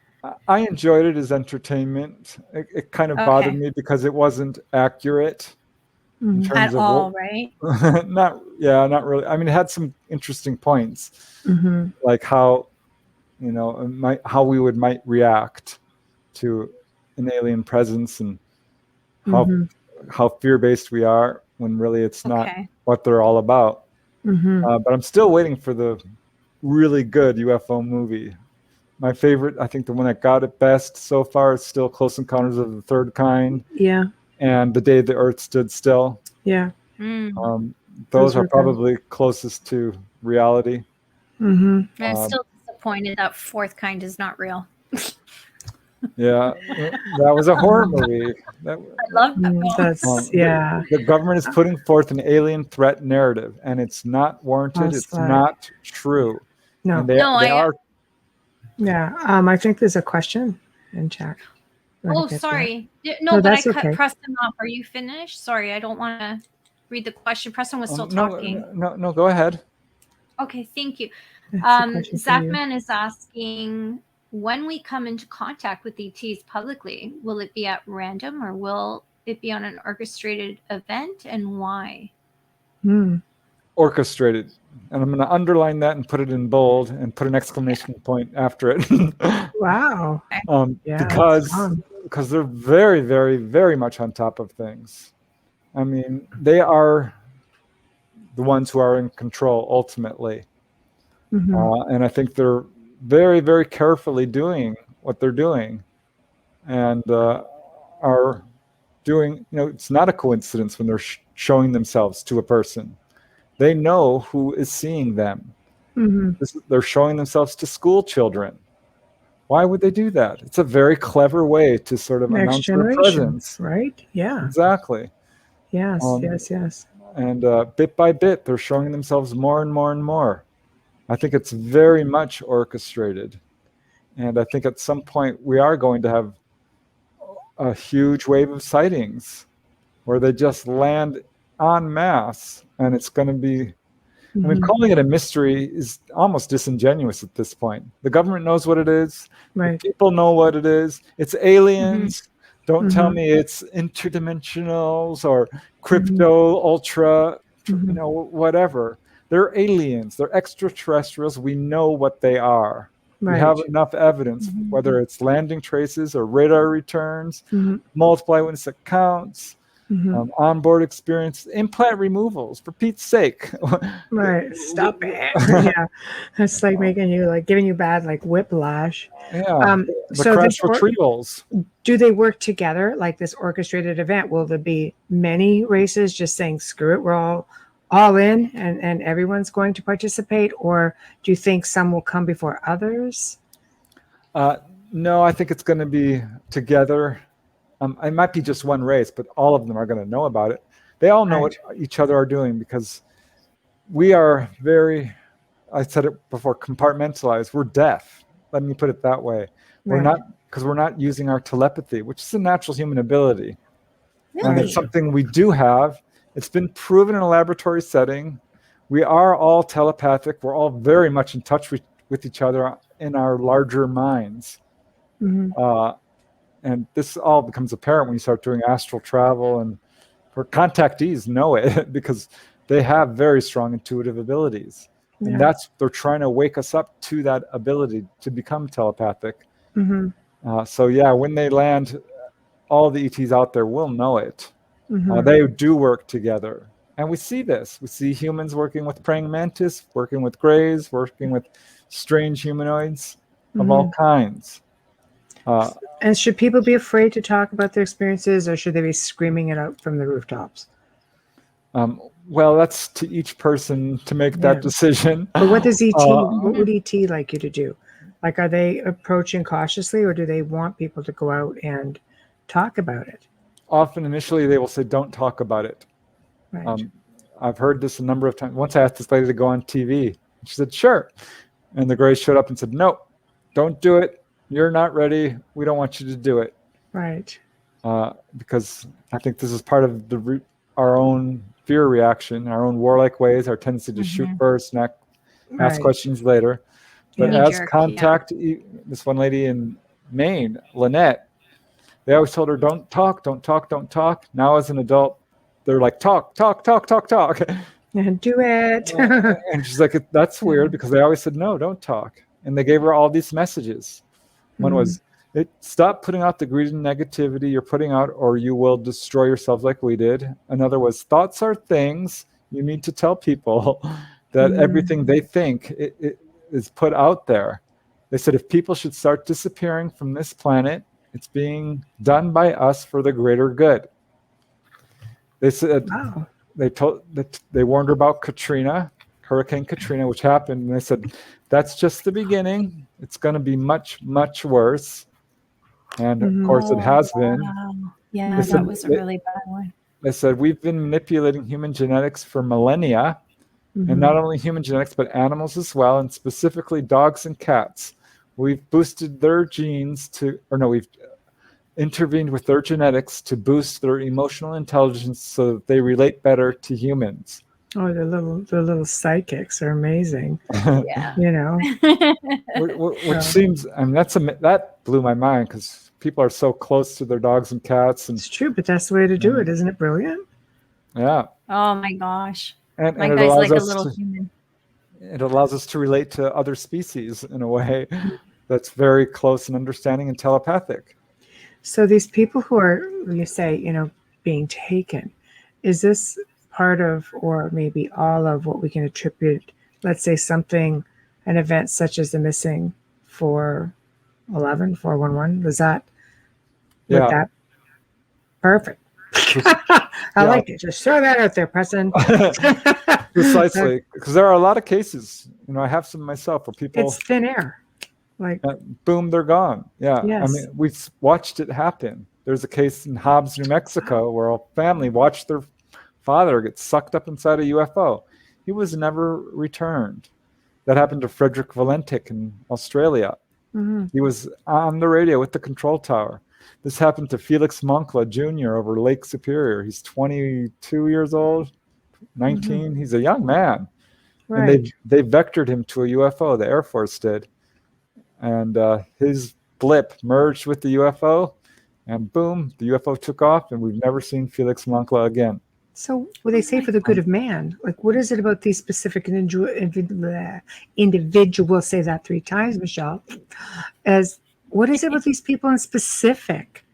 I enjoyed it as entertainment. It kind of bothered me because it wasn't accurate in terms at of all, right? not really. I mean, it had some interesting points, like how, how we might react to an alien presence, and how fear-based we are when really it's not what they're all about. But I'm still waiting for the really good UFO movie. My favorite, I think the one that got it best so far is still Close Encounters of the Third Kind. Yeah. And The Day the Earth Stood Still. Yeah. Those are probably closest to reality. I'm still disappointed that Fourth Kind is not real. Yeah, that was a horror movie. I love that. The government is putting forth an alien threat narrative, and it's not warranted. It's not true. No, they are. Yeah, I think there's a question in chat. Sorry. No, but I cut Preston off. Are you finished? Sorry, I don't want to read the question. Preston was still talking. No, go ahead. Okay, thank you. Zachman is asking, when we come into contact with ETs publicly, will it be at random or will it be on an orchestrated event, and why? Orchestrated. And I'm going to underline that and put it in bold and put an exclamation point after it. Wow. Because they're very, very, very much on top of things. I mean, they are the ones who are in control ultimately. And I think they're very, very carefully doing what they're doing, and are doing, it's not a coincidence when they're showing themselves to a person. They know who is seeing them. They're showing themselves to school children. Why would they do that? It's a very clever way to sort of announce their presence. Right? Yeah. Exactly. Yes, yes. And bit by bit, they're showing themselves more and more and more. I think it's very much orchestrated. And I think at some point we are going to have a huge wave of sightings where they just land en masse, and it's going to be, I mean, calling it a mystery is almost disingenuous at this point. The government knows what it is. Right. People know what it is. It's aliens. Don't tell me it's interdimensionals or crypto, ultra, whatever. They're aliens. They're extraterrestrials. We know what they are. Right. We have enough evidence, whether it's landing traces or radar returns, multiple eyewitness accounts, onboard experience, implant removals, for Pete's sake. Right. Stop it. Yeah. It's like making you, giving you bad, whiplash. Yeah. So crash retrievals. Do they work together, like this orchestrated event? Will there be many races just saying, screw it, we're all in and everyone's going to participate? Or do you think some will come before others? No, I think it's going to be together. It might be just one race, but all of them are going to know about it. They all know what each other are doing, because we are very I said it before, compartmentalized. We're deaf. Let me put it that way. We're not, because we're not using our telepathy, which is a natural human ability. Really? And it's something we do have. It's been proven in a laboratory setting. We are all telepathic. We're all very much in touch with each other in our larger minds. And this all becomes apparent when you start doing astral travel, and for contactees know it because they have very strong intuitive abilities. And they're trying to wake us up to that ability to become telepathic. So yeah, when they land, all the ETs out there will know it. They do work together. And we see this. We see humans working with praying mantis, working with greys, working with strange humanoids of all kinds. And should people be afraid to talk about their experiences, or should they be screaming it out from the rooftops? Well, that's to each person to make that decision. But what does what would ET like you to do? Like, are they approaching cautiously, or do they want people to go out and talk about it? Often initially they will say, don't talk about it. Right. I've heard this a number of times. Once I asked this lady to go on TV. She said, sure. And the Greys showed up and said, no, don't do it. You're not ready. We don't want you to do it. Right. Because I think this is part of our own fear reaction, our own warlike ways, our tendency to shoot first and ask questions later. But as contact, this one lady in Maine, Lynette, they always told her, don't talk, don't talk, don't talk. Now as an adult, they're like, talk, talk, talk, talk, talk. And do it. And she's like, that's weird, because they always said, no, don't talk. And they gave her all these messages. One was, stop putting out the greed and negativity you're putting out, or you will destroy yourself like we did. Another was, thoughts are things. You need to tell people that everything they think it is put out there. They said, if people should start disappearing from this planet, it's being done by us for the greater good. They said, they warned her about Hurricane Katrina, which happened. And they said, that's just the beginning. It's going to be much, much worse. And of course it has been. Yeah, that was a really bad one. They said, we've been manipulating human genetics for millennia, and not only human genetics, but animals as well, and specifically dogs and cats. We've boosted their genes we've intervened with their genetics to boost their emotional intelligence so that they relate better to humans. Oh, the little psychics are amazing. Yeah. You know, which seems, I mean, that blew my mind, because people are so close to their dogs and cats. And it's true, but that's the way to do it. Isn't it brilliant? Yeah. Oh my gosh. And my guy's like a little human. It allows us to relate to other species in a way that's very close and understanding and telepathic. So these people who are, you say, being taken, is this part of, or maybe all of, what we can attribute, let's say an event such as the missing 411, was that? Yeah. That? Perfect. I like it. Just throw that out there, Preston. Precisely, because there are a lot of cases. I have some myself where people. It's thin air. Like, boom, they're gone. Yeah. Yes. I mean, we've watched it happen. There's a case in Hobbs, New Mexico, where a family watched their father get sucked up inside a UFO. He was never returned. That happened to Frederick Valentic in Australia. He was on the radio with the control tower. This happened to Felix Moncla Jr. over Lake Superior. He's 22 years old, 19. He's a young man. right. And they vectored him to a UFO, the Air Force did. And his blip merged with the UFO, and boom, the UFO took off, and we've never seen Felix Moncla again. So what they say for the good of man, like, what is it about these specific individuals, say that 3 times, Michelle, what is it about these people in specific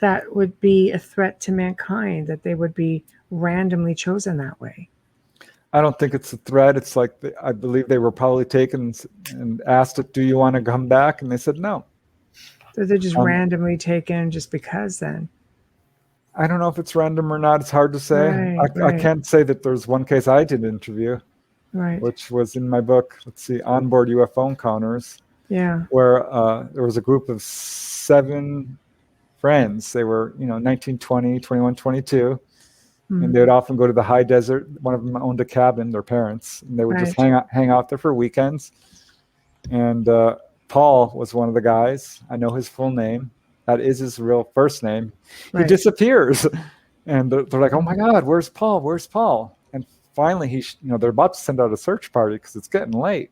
that would be a threat to mankind, that they would be randomly chosen that way? I don't think it's a threat. It's like, I believe they were probably taken and asked it, do you want to come back? And they said no. So they're just randomly taken just because then? I don't know if it's random or not. It's hard to say. I can't say that there's one case I did interview, which was in my book. Let's see, Onboard UFO Encounters. Yeah. Where there was a group of 7 friends. They were, 19, 20, 21, 22. And they would often go to the high desert. One of them owned a cabin, their parents, and they would just hang out there for weekends. And Paul was one of the guys. I know his full name. That is his real first name. He disappears. And they're like, oh my God, where's Paul? Where's Paul? And finally, they're about to send out a search party because it's getting late.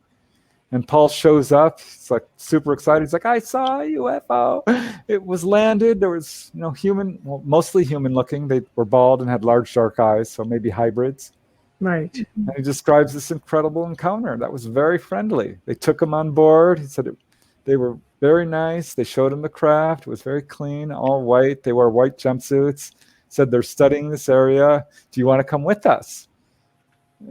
And Paul shows up. He's like super excited. He's like, I saw a UFO. It was landed. There was, mostly human looking. They were bald and had large dark eyes, so maybe hybrids. Right. And he describes this incredible encounter that was very friendly. They took him on board. He said they were very nice. They showed him the craft. It was very clean, all white. They wore white jumpsuits. Said they're studying this area. Do you want to come with us?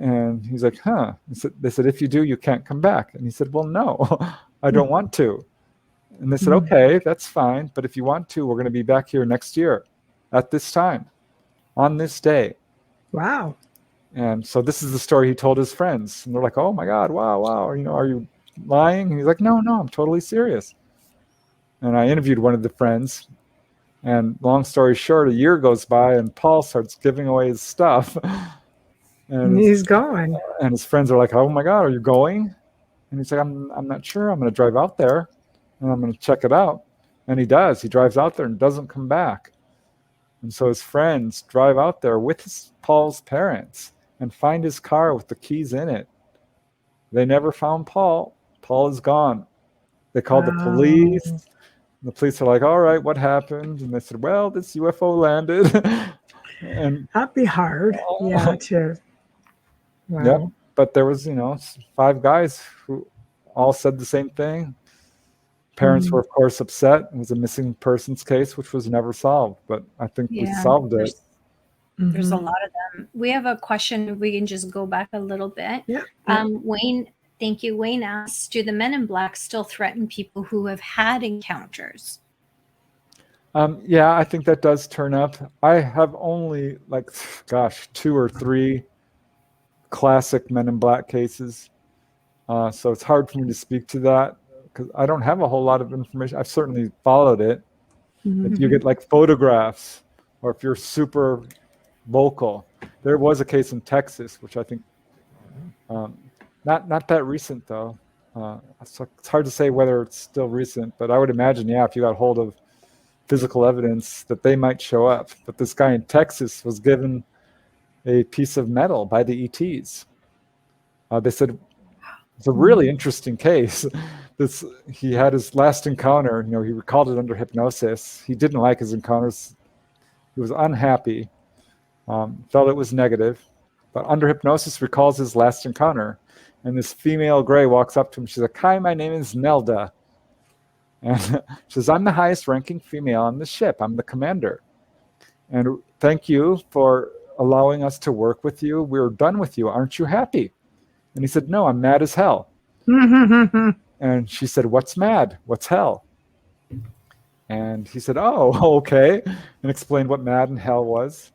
And he's like, huh. They said, if you do, you can't come back. And he said, well, no, I don't want to. And they said, okay, that's fine. But if you want to, we're going to be back here next year at this time, on this day. Wow. And so this is the story he told his friends. And they're like, oh my God, wow. Are you lying? And he's like, no, I'm totally serious. And I interviewed one of the friends. And long story short, a year goes by and Paul starts giving away his stuff. And he's going. And his friends are like, oh my God, are you going? And he's like, I'm not sure. I'm going to drive out there and I'm going to check it out. And he does. He drives out there and doesn't come back. And so his friends drive out there with Paul's parents and find his car with the keys in it. They never found Paul. Paul is gone. They called the police. And the police are like, all right, what happened? And they said, well, this UFO landed. And that'd be hard. Yeah, too. Wow. Yep. But there was, 5 guys who all said the same thing. Parents were, of course, upset. It was a missing persons case, which was never solved. But I think we solved it. There's a lot of them. We have a question. We can just go back a little bit. Yeah. Wayne, thank you. Wayne asks, do the men in black still threaten people who have had encounters? Yeah, I think that does turn up. I have only 2 or 3 classic Men in Black cases. So it's hard for me to speak to that because I don't have a whole lot of information. I've certainly followed it. If you get photographs or if you're super vocal, there was a case in Texas, which I think, not that recent though. So it's hard to say whether it's still recent, but I would imagine, if you got hold of physical evidence that they might show up. But this guy in Texas was given a piece of metal by the ETs. They said it's a really interesting case. He had his last encounter. He recalled it under hypnosis. He didn't like his encounters. He was unhappy. Felt it was negative. But under hypnosis, recalls his last encounter. And this female gray walks up to him. She's like, "Hi, my name is Nelda." And she says, "I'm the highest ranking female on the ship. I'm the commander. And thank you for allowing us to work with you. We're done with you. Aren't you happy?" And he said, "No, I'm mad as hell." And she said, "What's mad? What's hell?" And he said, "Oh, okay." And explained what mad and hell was.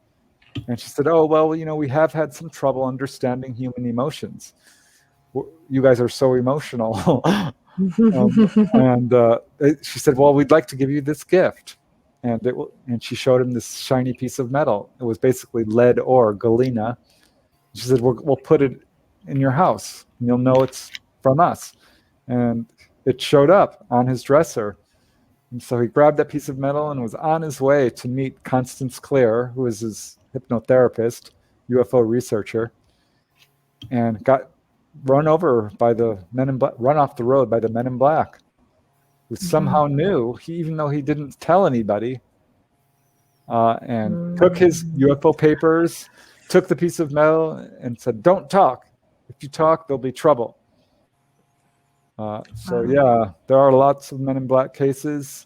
And she said, "Oh, well, we have had some trouble understanding human emotions. You guys are so emotional." And she said, "Well, we'd like to give you this gift." And she showed him this shiny piece of metal. It was basically lead ore, galena. She said, we'll put it in your house, and you'll know it's from us. And it showed up on his dresser. And so he grabbed that piece of metal and was on his way to meet Constance Clear, who is his hypnotherapist, UFO researcher, and got run over by the Men in Black, run off the road by the Men in Black, who somehow knew, even though he didn't tell anybody, and took his UFO papers, took the piece of metal, and said, "Don't talk. If you talk, there'll be trouble." Yeah, there are lots of Men in Black cases.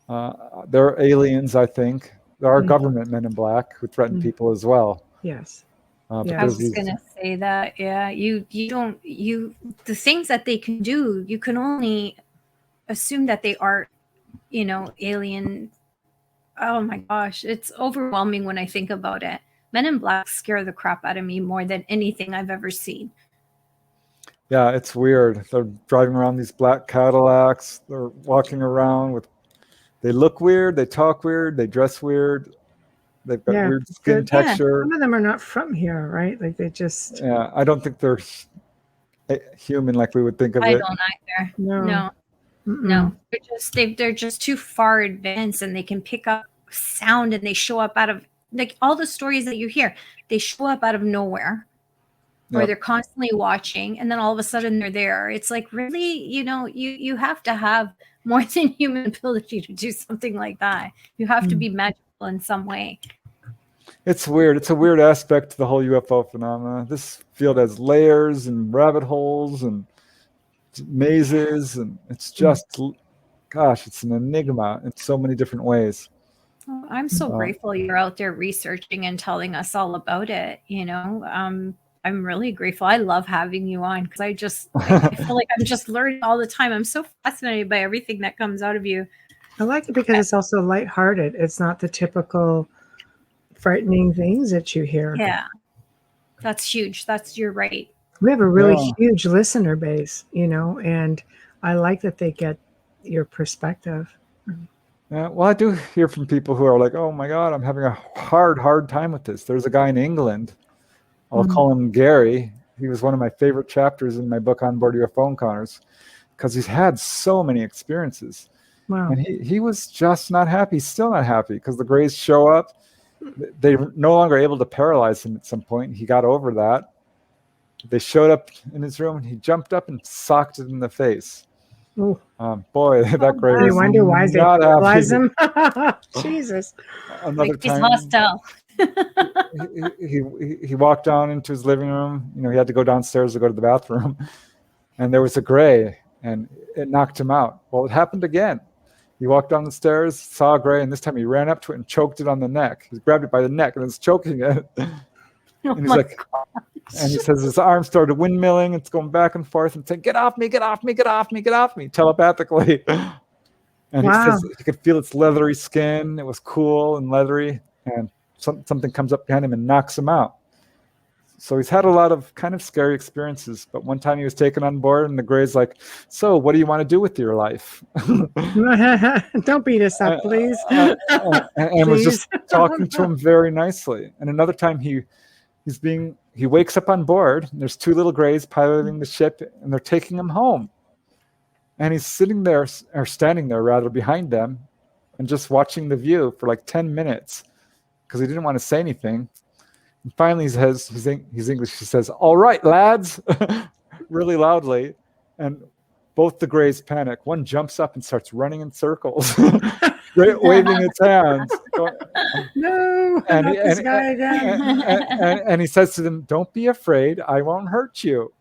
There are aliens, I think. There are government Men in Black who threaten people as well. Yes. I was going to say that. Yeah, the things that they can do, you can only assume that they are, alien. Oh my gosh, it's overwhelming when I think about it. Men in Black scare the crap out of me more than anything I've ever seen. Yeah, it's weird. They're driving around these black Cadillacs. They're walking around they look weird, they talk weird, they dress weird. They've got weird skin texture. Some of them are not from here, right? Like they just. Yeah, I don't think they're human like we would think of it. I don't either. No. They're just too far advanced, and they can pick up sound, and they show up out of like all the stories that you hear. They show up out of nowhere, or they're constantly watching, and then all of a sudden they're there. It's like, really, you have to have more than human ability to do something like that. You have to be magical in some way. It's weird. It's a weird aspect to the whole UFO phenomena. This field has layers and rabbit holes and mazes, and it's just, gosh, it's an enigma in so many different ways. Well, I'm so grateful you're out there researching and telling us all about it. I'm really grateful. I love having you on because I feel like I'm just learning all the time. I'm so fascinated by everything that comes out of you. I like it because it's also lighthearted. It's not the typical frightening things that you hear. Yeah, that's huge. You're right. We have a really huge listener base, and I like that they get your perspective. Yeah, well, I do hear from people who are like, oh my God, I'm having a hard time with this. There's a guy in England. I'll call him Gary. He was one of my favorite chapters in my book, On Board UFO Encounters, because he's had so many experiences. Wow. And he was just not happy. He's still not happy because the Greys show up. They're no longer able to paralyze him at some point. He got over that. They showed up in his room, and he jumped up and socked it in the face. Boy, that Grey was wonder why they paralyze him. Jesus. Another he's hostile. he walked down into his living room. He had to go downstairs to go to the bathroom, and there was a Grey, and it knocked him out. Well, it happened again. He walked down the stairs, saw a Grey, and this time he ran up to it and choked it on the neck. He grabbed it by the neck and was choking it. And he's like, and he says his arm started windmilling. It's going back and forth and saying, "Get off me! Get off me! Get off me! Get off me!" telepathically. And he says he could feel its leathery skin. It was cool and leathery, and something comes up behind him and knocks him out. So he's had a lot of kind of scary experiences. But one time he was taken on board, and the Grey's like, "So, what do you want to do with your life?" Don't beat us up, please. And was just talking to him very nicely. And another time he wakes up on board, and there's two little Greys piloting the ship, and they're taking him home. And he's sitting there, or standing there rather, behind them, and just watching the view for like 10 minutes because he didn't want to say anything. And finally, he says, he's English, he says, "All right, lads," really loudly. And both the Greys panic. One jumps up and starts running in circles, waving its hands. No, this guy again. And he says to them, "Don't be afraid, I won't hurt you."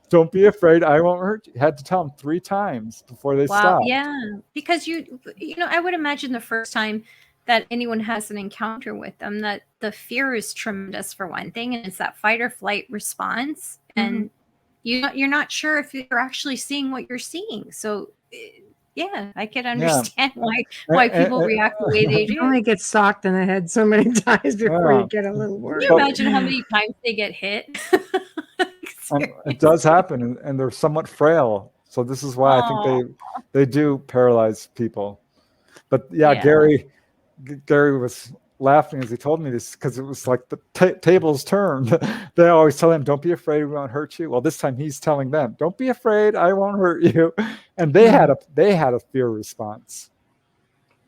Don't be afraid, I won't hurt you. Had to tell them 3 times before they stopped. Yeah, because I would imagine the first time that anyone has an encounter with them, that the fear is tremendous for one thing, and it's that fight or flight response, and you're not sure if you're actually seeing what you're seeing. So yeah, I can understand why people react the way they do. You only get socked in the head so many times before you get a little worried. Can you imagine how many times they get hit? It does happen, and they're somewhat frail. So this is why I think they do paralyze people. But Gary was laughing as he told me this because it was like the tables turned. They always tell him, "Don't be afraid, we won't hurt you." Well, this time he's telling them, "Don't be afraid, I won't hurt you." And they had a fear response.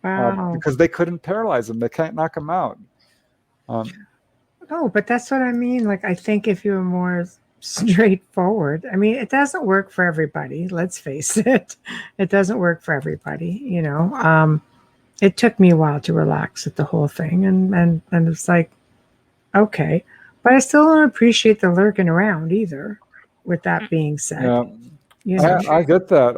Wow. Because they couldn't paralyze him. They can't knock him out. But that's what I mean. Like, I think if you were more straightforward, I mean, it doesn't work for everybody. Let's face it. It doesn't work for everybody, It took me a while to relax at the whole thing, and it's like, okay, but I still don't appreciate the lurking around either. With that being said, I get that.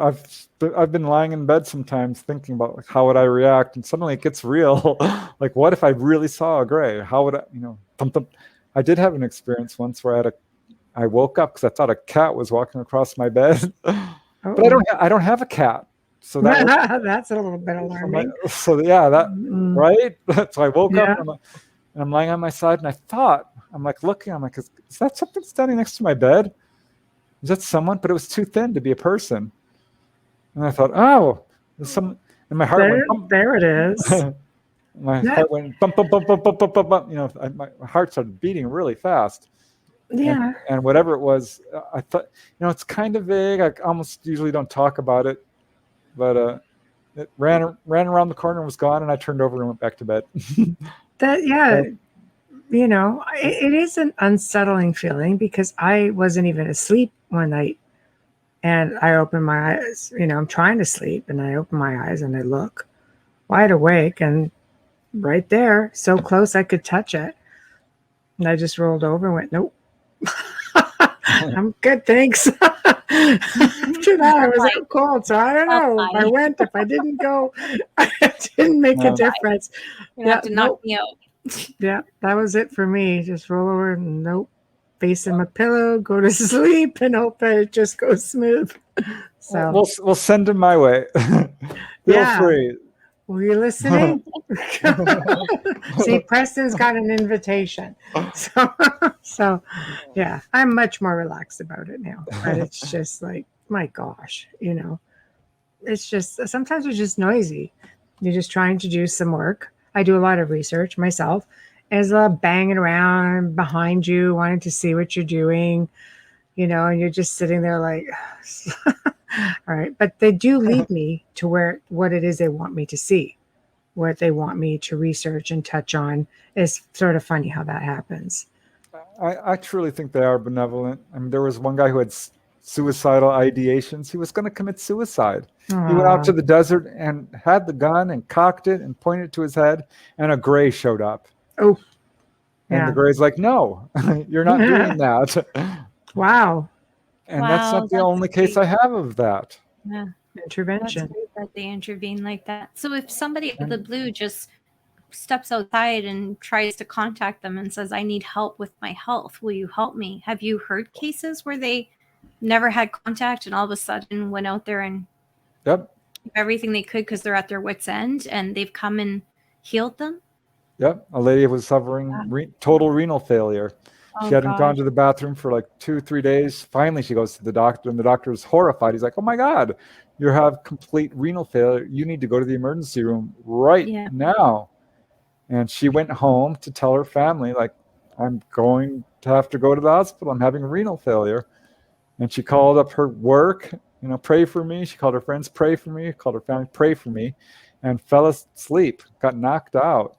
I've been lying in bed sometimes thinking about like, how would I react, and suddenly it gets real. Like, what if I really saw a Grey? How would I? I did have an experience once where I woke up because I thought a cat was walking across my bed, but I don't have a cat. So that's a little bit alarming. Right? So I woke up and I'm lying on my side, and I'm like looking, I'm like, is that something standing next to my bed? Is that someone? But it was too thin to be a person. And I thought, there's some. And my heart went, there it is. My heart went bump, bump, bump, bump, bump, bump, bump, bump. My heart started beating really fast. Yeah. And whatever it was, I thought, it's kind of vague. I almost usually don't talk about it, but it ran around the corner and was gone, and I turned over and went back to bed. It is an unsettling feeling because I wasn't even asleep one night, and I opened my eyes. I'm trying to sleep, and I open my eyes and I look wide awake, and right there, so close I could touch it, and I just rolled over and went, nope. I'm good, thanks. After that, I was out cold, so I don't know if I went, if I didn't go. It didn't make a difference. You have to knock me out. Yeah, that was it for me. Just roll over and nope, face in my pillow, go to sleep, and hope that it just goes smooth. So we'll send him my way. Feel free. Were you listening? See, Preston's got an invitation. So yeah, I'm much more relaxed about it now. But it's just like, my gosh, it's just, sometimes it's just noisy. You're just trying to do some work. I do a lot of research myself. There's a lot banging around behind you, wanting to see what you're doing, and you're just sitting there like, all right. But they do lead me to what it is they want me to see, what they want me to research and touch on. It's sort of funny how that happens. I truly think they are benevolent. I mean, there was one guy who had suicidal ideations. He was going to commit suicide. Aww. He went out to the desert and had the gun and cocked it and pointed it to his head, and a gray showed up. Oh, and the gray's like, no, you're not doing that. Wow. And that's not the only case I have of that. Yeah. Intervention. That they intervene like that. So if somebody out of the blue just steps outside and tries to contact them and says, I need help with my health, will you help me? Have you heard cases where they never had contact and all of a sudden went out there and everything they could because they're at their wits' end and they've come and healed them? Yep. A lady was suffering total renal failure. She hadn't gone to the bathroom for like 2-3 days. Finally, she goes to the doctor, and the doctor is horrified. He's like, oh, my God, you have complete renal failure. You need to go to the emergency room right now. And she went home to tell her family, like, I'm going to have to go to the hospital. I'm having renal failure. And she called up her work, pray for me. She called her friends, pray for me. Called her family, pray for me. And fell asleep, got knocked out.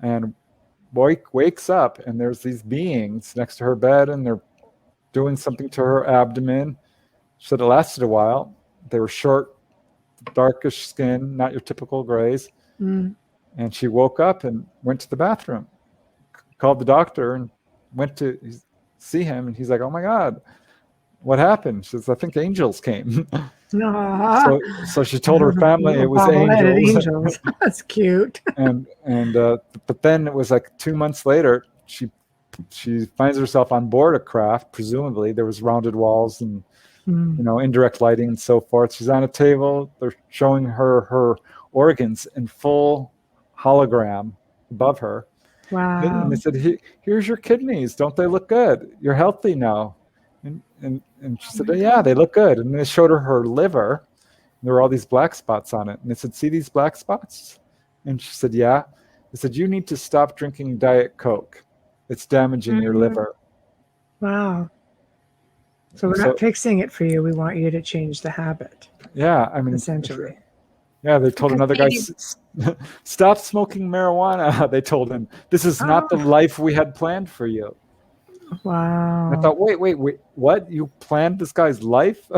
And wakes up, and there's these beings next to her bed, and they're doing something to her abdomen. She said it lasted a while. They were short, darkish skin, not your typical grays. And she woke up and went to the bathroom, called the doctor, and went to see him. And he's like, oh, my God, what happened? She says, I think angels came. So she told her family it was angels. That's cute. But then it was like 2 months later, she finds herself on board a craft. Presumably there was rounded walls and indirect lighting and so forth. She's on a table. They're showing her organs in full hologram above her. Wow. And they said, here's your kidneys. Don't they look good? You're healthy now. And she said, yeah, they look good. And they showed her liver. And there were all these black spots on it. And they said, see these black spots? And she said, yeah. They said, you need to stop drinking Diet Coke. It's damaging your liver. Wow. So we're not fixing it for you. We want you to change the habit. Yeah, I mean, essentially. Yeah, they told another guy, stop smoking marijuana. They told him, this is not the life we had planned for you. Wow. I thought, wait, what? You planned this guy's life?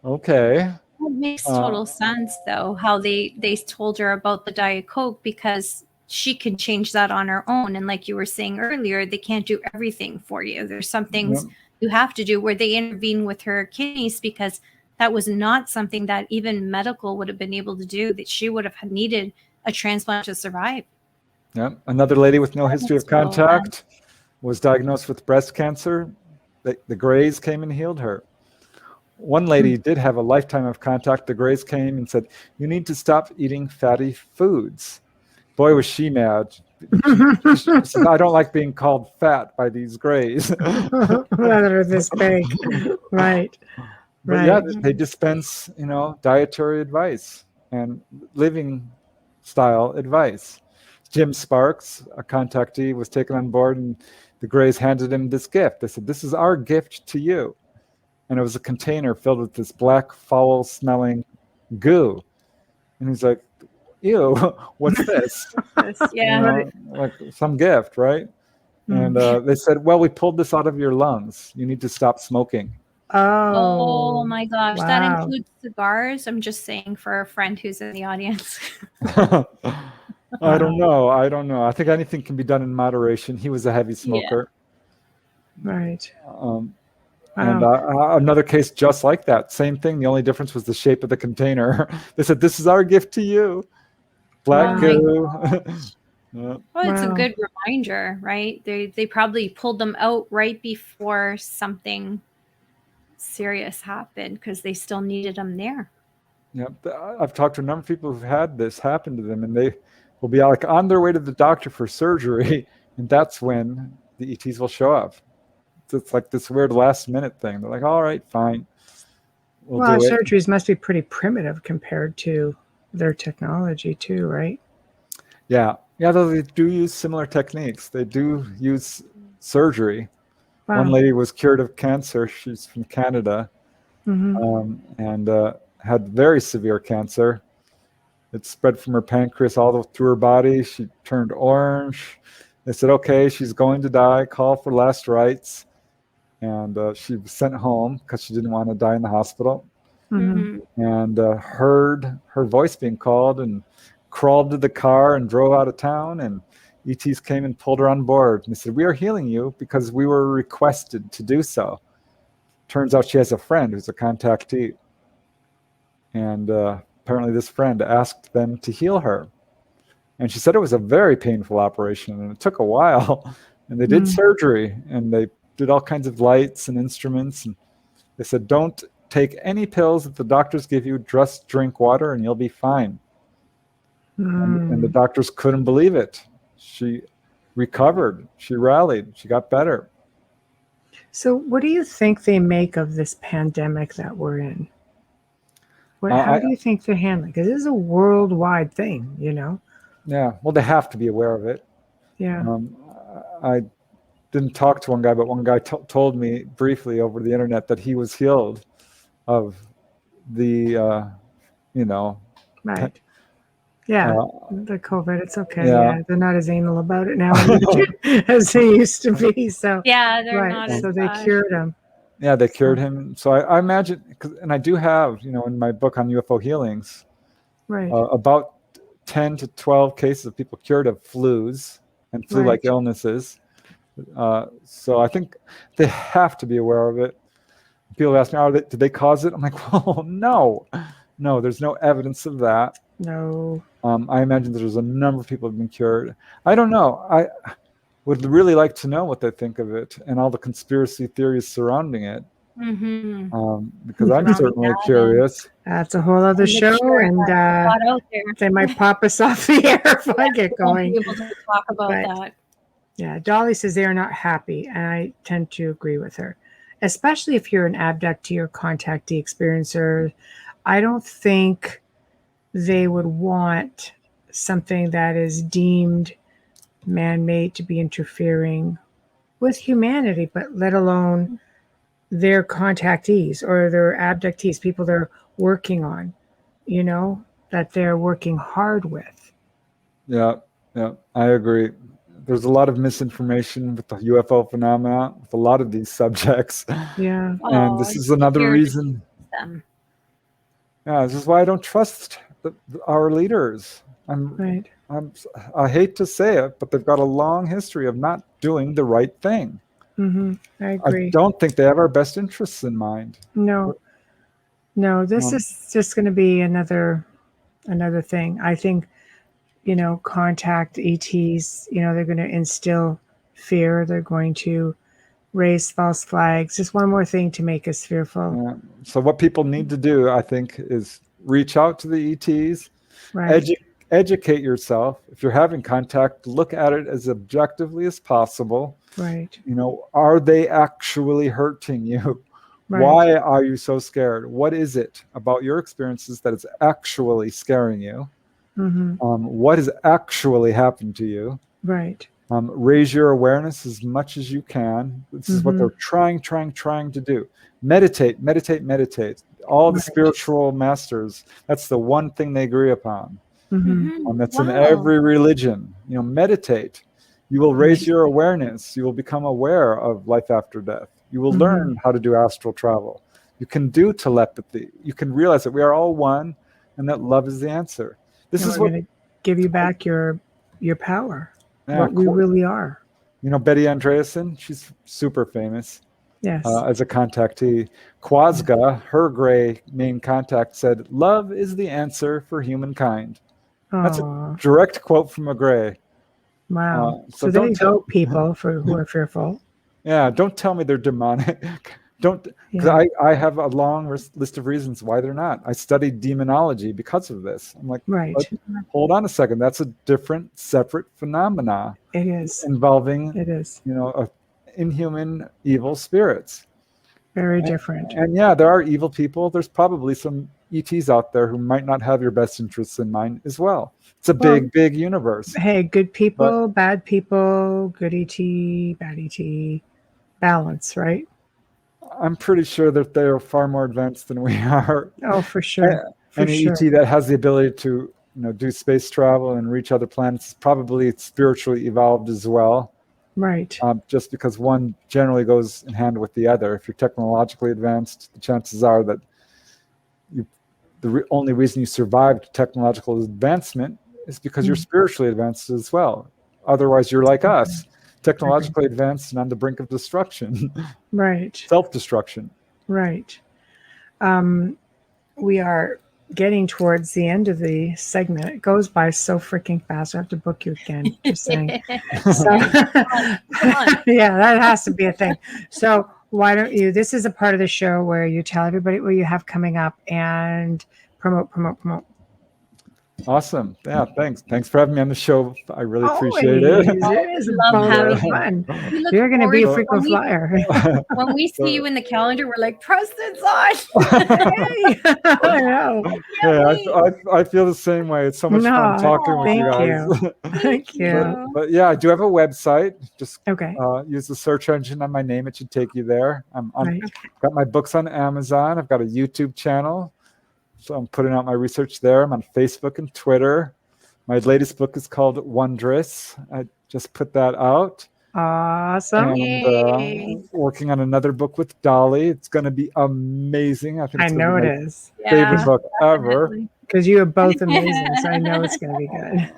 Okay. It makes total sense, though, how they told her about the Diet Coke, because she can change that on her own. And like you were saying earlier, they can't do everything for you. There's some things you have to do where they intervene with her kidneys, because that was not something that even medical would have been able to do, that she would have needed a transplant to survive. Yeah. Another lady with no history of contact was diagnosed with breast cancer. The Greys came and healed her. One lady did have a lifetime of contact. The Greys came and said, you need to stop eating fatty foods. Boy, was she mad. She said, I don't like being called fat by these Greys. Rather this big. Right. But yeah, they dispense, dietary advice and living style advice. Jim Sparks, a contactee, was taken on board, and the Greys handed him this gift. They said, "This is our gift to you." And it was a container filled with this black, foul-smelling goo. And he's like, "Ew, what's this?" Yeah. Like some gift, right? And they said, "Well, we pulled this out of your lungs. You need to stop smoking." Oh my gosh. Wow. That includes cigars. I'm just saying for a friend who's in the audience. I don't know. I think anything can be done in moderation. He was a heavy smoker. Yeah. Right. And another case just like that. Same thing. The only difference was the shape of the container. They said, "This is our gift to you." Black goo. Well, it's a good reminder, right? They probably pulled them out right before something serious happened because they still needed them there. Yeah, I've talked to a number of people who've had this happen to them, and they will be like on their way to the doctor for surgery, and that's when the ETs will show up. It's like this weird last minute thing. They're like, "All right, fine. Well, surgeries must be pretty primitive compared to their technology too, right? Yeah, though they do use similar techniques. They do use surgery. Wow. One lady was cured of cancer. She's from Canada, and had very severe cancer. It spread from her pancreas all through her body. She turned orange. They said, "Okay, she's going to die. Call for last rites." And she was sent home because she didn't want to die in the hospital. And heard her voice being called and crawled to the car and drove out of town. And ETs came and pulled her on board. And they said, "We are healing you because we were requested to do so." Turns out she has a friend who's a contactee. And apparently this friend asked them to heal her. And she said it was a very painful operation, and it took a while. And they did surgery, and they did all kinds of lights and instruments. And they said, "Don't take any pills that the doctors give you. Just drink water, and you'll be fine." And the doctors couldn't believe it. She recovered. She rallied. She got better. So what do you think they make of this pandemic that we're in? How do you think they're handling? Because this is a worldwide thing, you know? Yeah, well, they have to be aware of it. Yeah. I didn't talk to one guy, but one guy told me briefly over the internet that he was healed of the, Right. Yeah, the COVID, it's okay. Yeah. They're not as anal about it now as they used to be. So yeah, they're not. So they cured him. Yeah, they cured him. So I imagine, and I do have, in my book on UFO healings, about 10 to 12 cases of people cured of flus and flu-like illnesses. So I think they have to be aware of it. People ask me, did they cause it? I'm like, well, no, there's no evidence of that. No. I imagine there's a number of people who have been cured. I don't know. I would really like to know what they think of it and all the conspiracy theories surrounding it. Because I'm certainly curious. That's a whole other show, and they might pop us off the air if I get going. Won't be able to talk about that. Yeah, Dolly says they are not happy, and I tend to agree with her, especially if you're an abductee or contactee experiencer. I don't think they would want something that is deemed man-made to be interfering with humanity, but let alone their contactees or their abductees, people they're working on, that they're working hard with. Yeah, I agree. There's a lot of misinformation with the UFO phenomena, with a lot of these subjects. Yeah. And this is another reason. Yeah, this is why I don't trust our leaders. I hate to say it, but they've got a long history of not doing the right thing. I agree. I don't think they have our best interests in mind. No, this is just going to be another thing. I think, contact ETs, they're going to instill fear. They're going to raise false flags. Just one more thing to make us fearful. Yeah. So what people need to do, I think, is reach out to the ETs, educate yourself. If you're having contact, look at it as objectively as possible. Right. Are they actually hurting you? Right. Why are you so scared? What is it about your experiences that is actually scaring you? What has actually happened to you? Right. Raise your awareness as much as you can. This is what they're trying to do. Meditate. All the spiritual masters, that's the one thing they agree upon. That's in every religion. Meditate. You will raise your awareness. You will become aware of life after death. You will learn how to do astral travel. You can do telepathy. You can realize that we are all one and that love is the answer. This is what going to give you back your power, what we really are. Betty Andreasen, she's super famous. Yes. As a contactee. Quasga, her gray main contact, said, "Love is the answer for humankind." That's a direct quote from a gray. Wow. So there you go, people who are fearful. Yeah, don't tell me they're demonic. Because I have a long list of reasons why they're not. I studied demonology because of this. I'm like, hold on a second. That's a different, separate phenomena. It is. Involving, a inhuman evil spirits. Very different. And there are evil people. There's probably some ETs out there who might not have your best interests in mind as well. It's a big universe. Hey, good people, bad people, good ET, bad ET, balance, right? I'm pretty sure that they are far more advanced than we are. Oh, for sure. Any ET that has the ability to do space travel and reach other planets is probably spiritually evolved as well. Right. Just because one generally goes in hand with the other. If you're technologically advanced, the chances are that the only reason you survived technological advancement is because you're spiritually advanced as well. Otherwise, you're like us, technologically advanced and on the brink of destruction. Right. Self-destruction. Right. We are getting towards the end of the segment. It goes by so freaking fast. I have to book you again. Just saying. So, yeah, that has to be a thing. So why don't you? This is a part of the show where you tell everybody what you have coming up and promote. Awesome. Yeah, thanks. Thanks for having me on the show. I really appreciate it. It is fun. You're going to be a frequent flyer. When we see you in the calendar, we're like, Preston's on. Hey. I know. Yeah, I feel the same way. It's so much fun talking with you guys. Thank you. But I do have a website. Just use the search engine on my name. It should take you there. Got my books on Amazon. I've got a YouTube channel. So I'm putting out my research there. I'm on Facebook and Twitter. My latest book is called Wondrous. I just put that out. Awesome. And working on another book with Dolly. It's going to be amazing. I know it is. Favorite book ever. Because you are both amazing, so I know it's going to be good.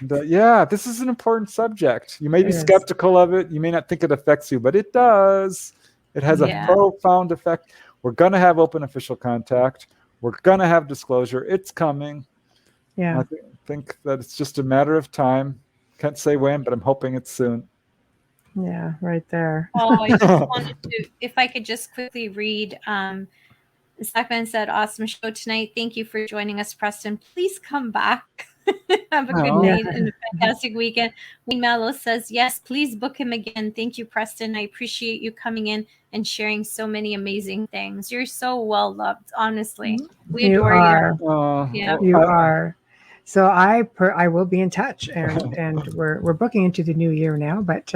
And this is an important subject. You may be skeptical of it. You may not think it affects you, but it does. It has a profound effect. We're going to have open official contact. We're going to have disclosure. It's coming. Yeah. I think that it's just a matter of time. Can't say when, but I'm hoping it's soon. Yeah, right there. I just wanted to, if I could just quickly read. Sackman said, "Awesome show tonight. Thank you for joining us, Preston. Please come back. Have a good night and a fantastic weekend." Wayne Mallow says, "Yes, please book him again. Thank you, Preston. I appreciate you coming in and sharing so many amazing things. You're so well loved, honestly. We adore you." You are. So I will be in touch, and we're booking into the new year now, but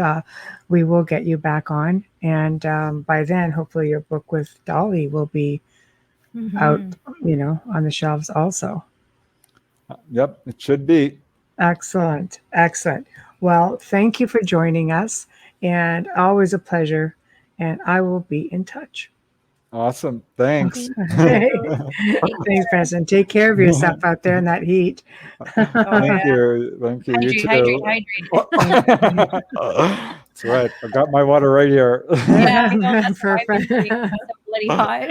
we will get you back on, and by then, hopefully, your book with Dolly will be out, on the shelves also. Yep, it should be. Excellent. Well, thank you for joining us, and always a pleasure, and I will be in touch. Awesome. Thanks. Thanks, Preston. Take care of yourself out there in that heat. Thank you. Hydrate. That's right. I've got my water right here. Yeah, I know. That's perfect. Bloody hot.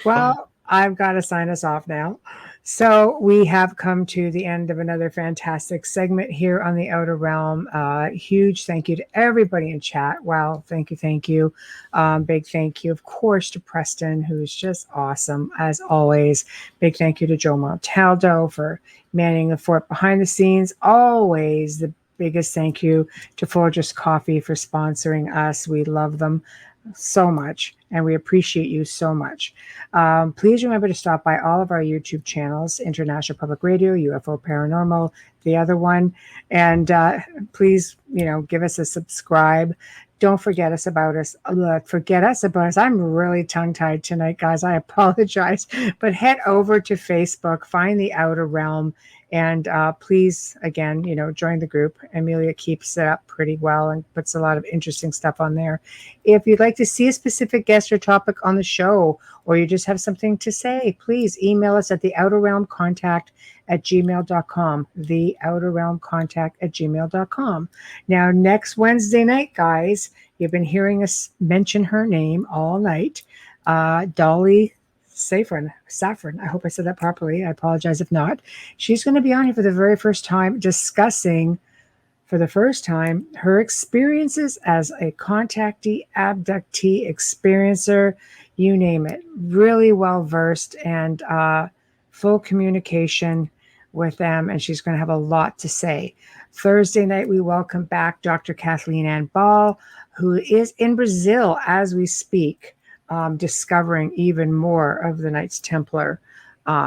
Well, I've got to sign us off now. So we have come to the end of another fantastic segment here on the Outer Realm. Huge thank you to everybody in chat. Wow, thank you. Big thank you, of course, to Preston, who's just awesome as always. Big thank you to Joe Montaldo for manning the fort behind the scenes. Always the biggest thank you to Folgers Coffee for sponsoring us. We love them so much. and we appreciate you so much. Please remember to stop by all of our YouTube channels, International Public Radio, UFO Paranormal, the other one, and please, give us a subscribe. Don't forget us about us. Forget us about us. I'm really tongue-tied tonight, guys. I apologize. But head over to Facebook, find the Outer Realm, and please, again, join the group. Amelia keeps it up pretty well and puts a lot of interesting stuff on there. If you'd like to see a specific guest or topic on the show, or you just have something to say, please email us at theouterrealmcontact@gmail.com. Theouterrealmcontact@gmail.com. Now, next Wednesday night, guys, you've been hearing us mention her name all night. Dolly Saffron. I hope I said that properly. I apologize if not. She's going to be on here for the very first time, discussing for the first time her experiences as a contactee, abductee, experiencer, you name it. Really well versed and full communication with them, and she's going to have a lot to say. Thursday night, we welcome back Dr. Kathleen Ann Ball, who is in Brazil as we speak, discovering even more of the Knights Templar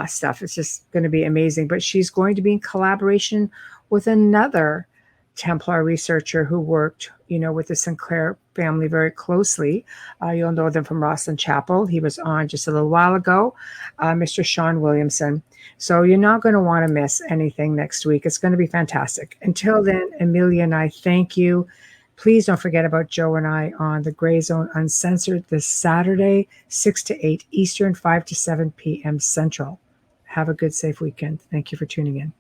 stuff. It's just going to be amazing. But she's going to be in collaboration with another Templar researcher who worked, with the Sinclair family very closely. You'll know them from Rosslyn Chapel. He was on just a little while ago, Mr. Sean Williamson. So you're not going to want to miss anything next week. It's going to be fantastic. Until then, Amelia and I thank you. Please don't forget about Joe and I on the Gray Zone Uncensored this Saturday, 6 to 8 Eastern, 5 to 7 p.m. Central. Have a good, safe weekend. Thank you for tuning in.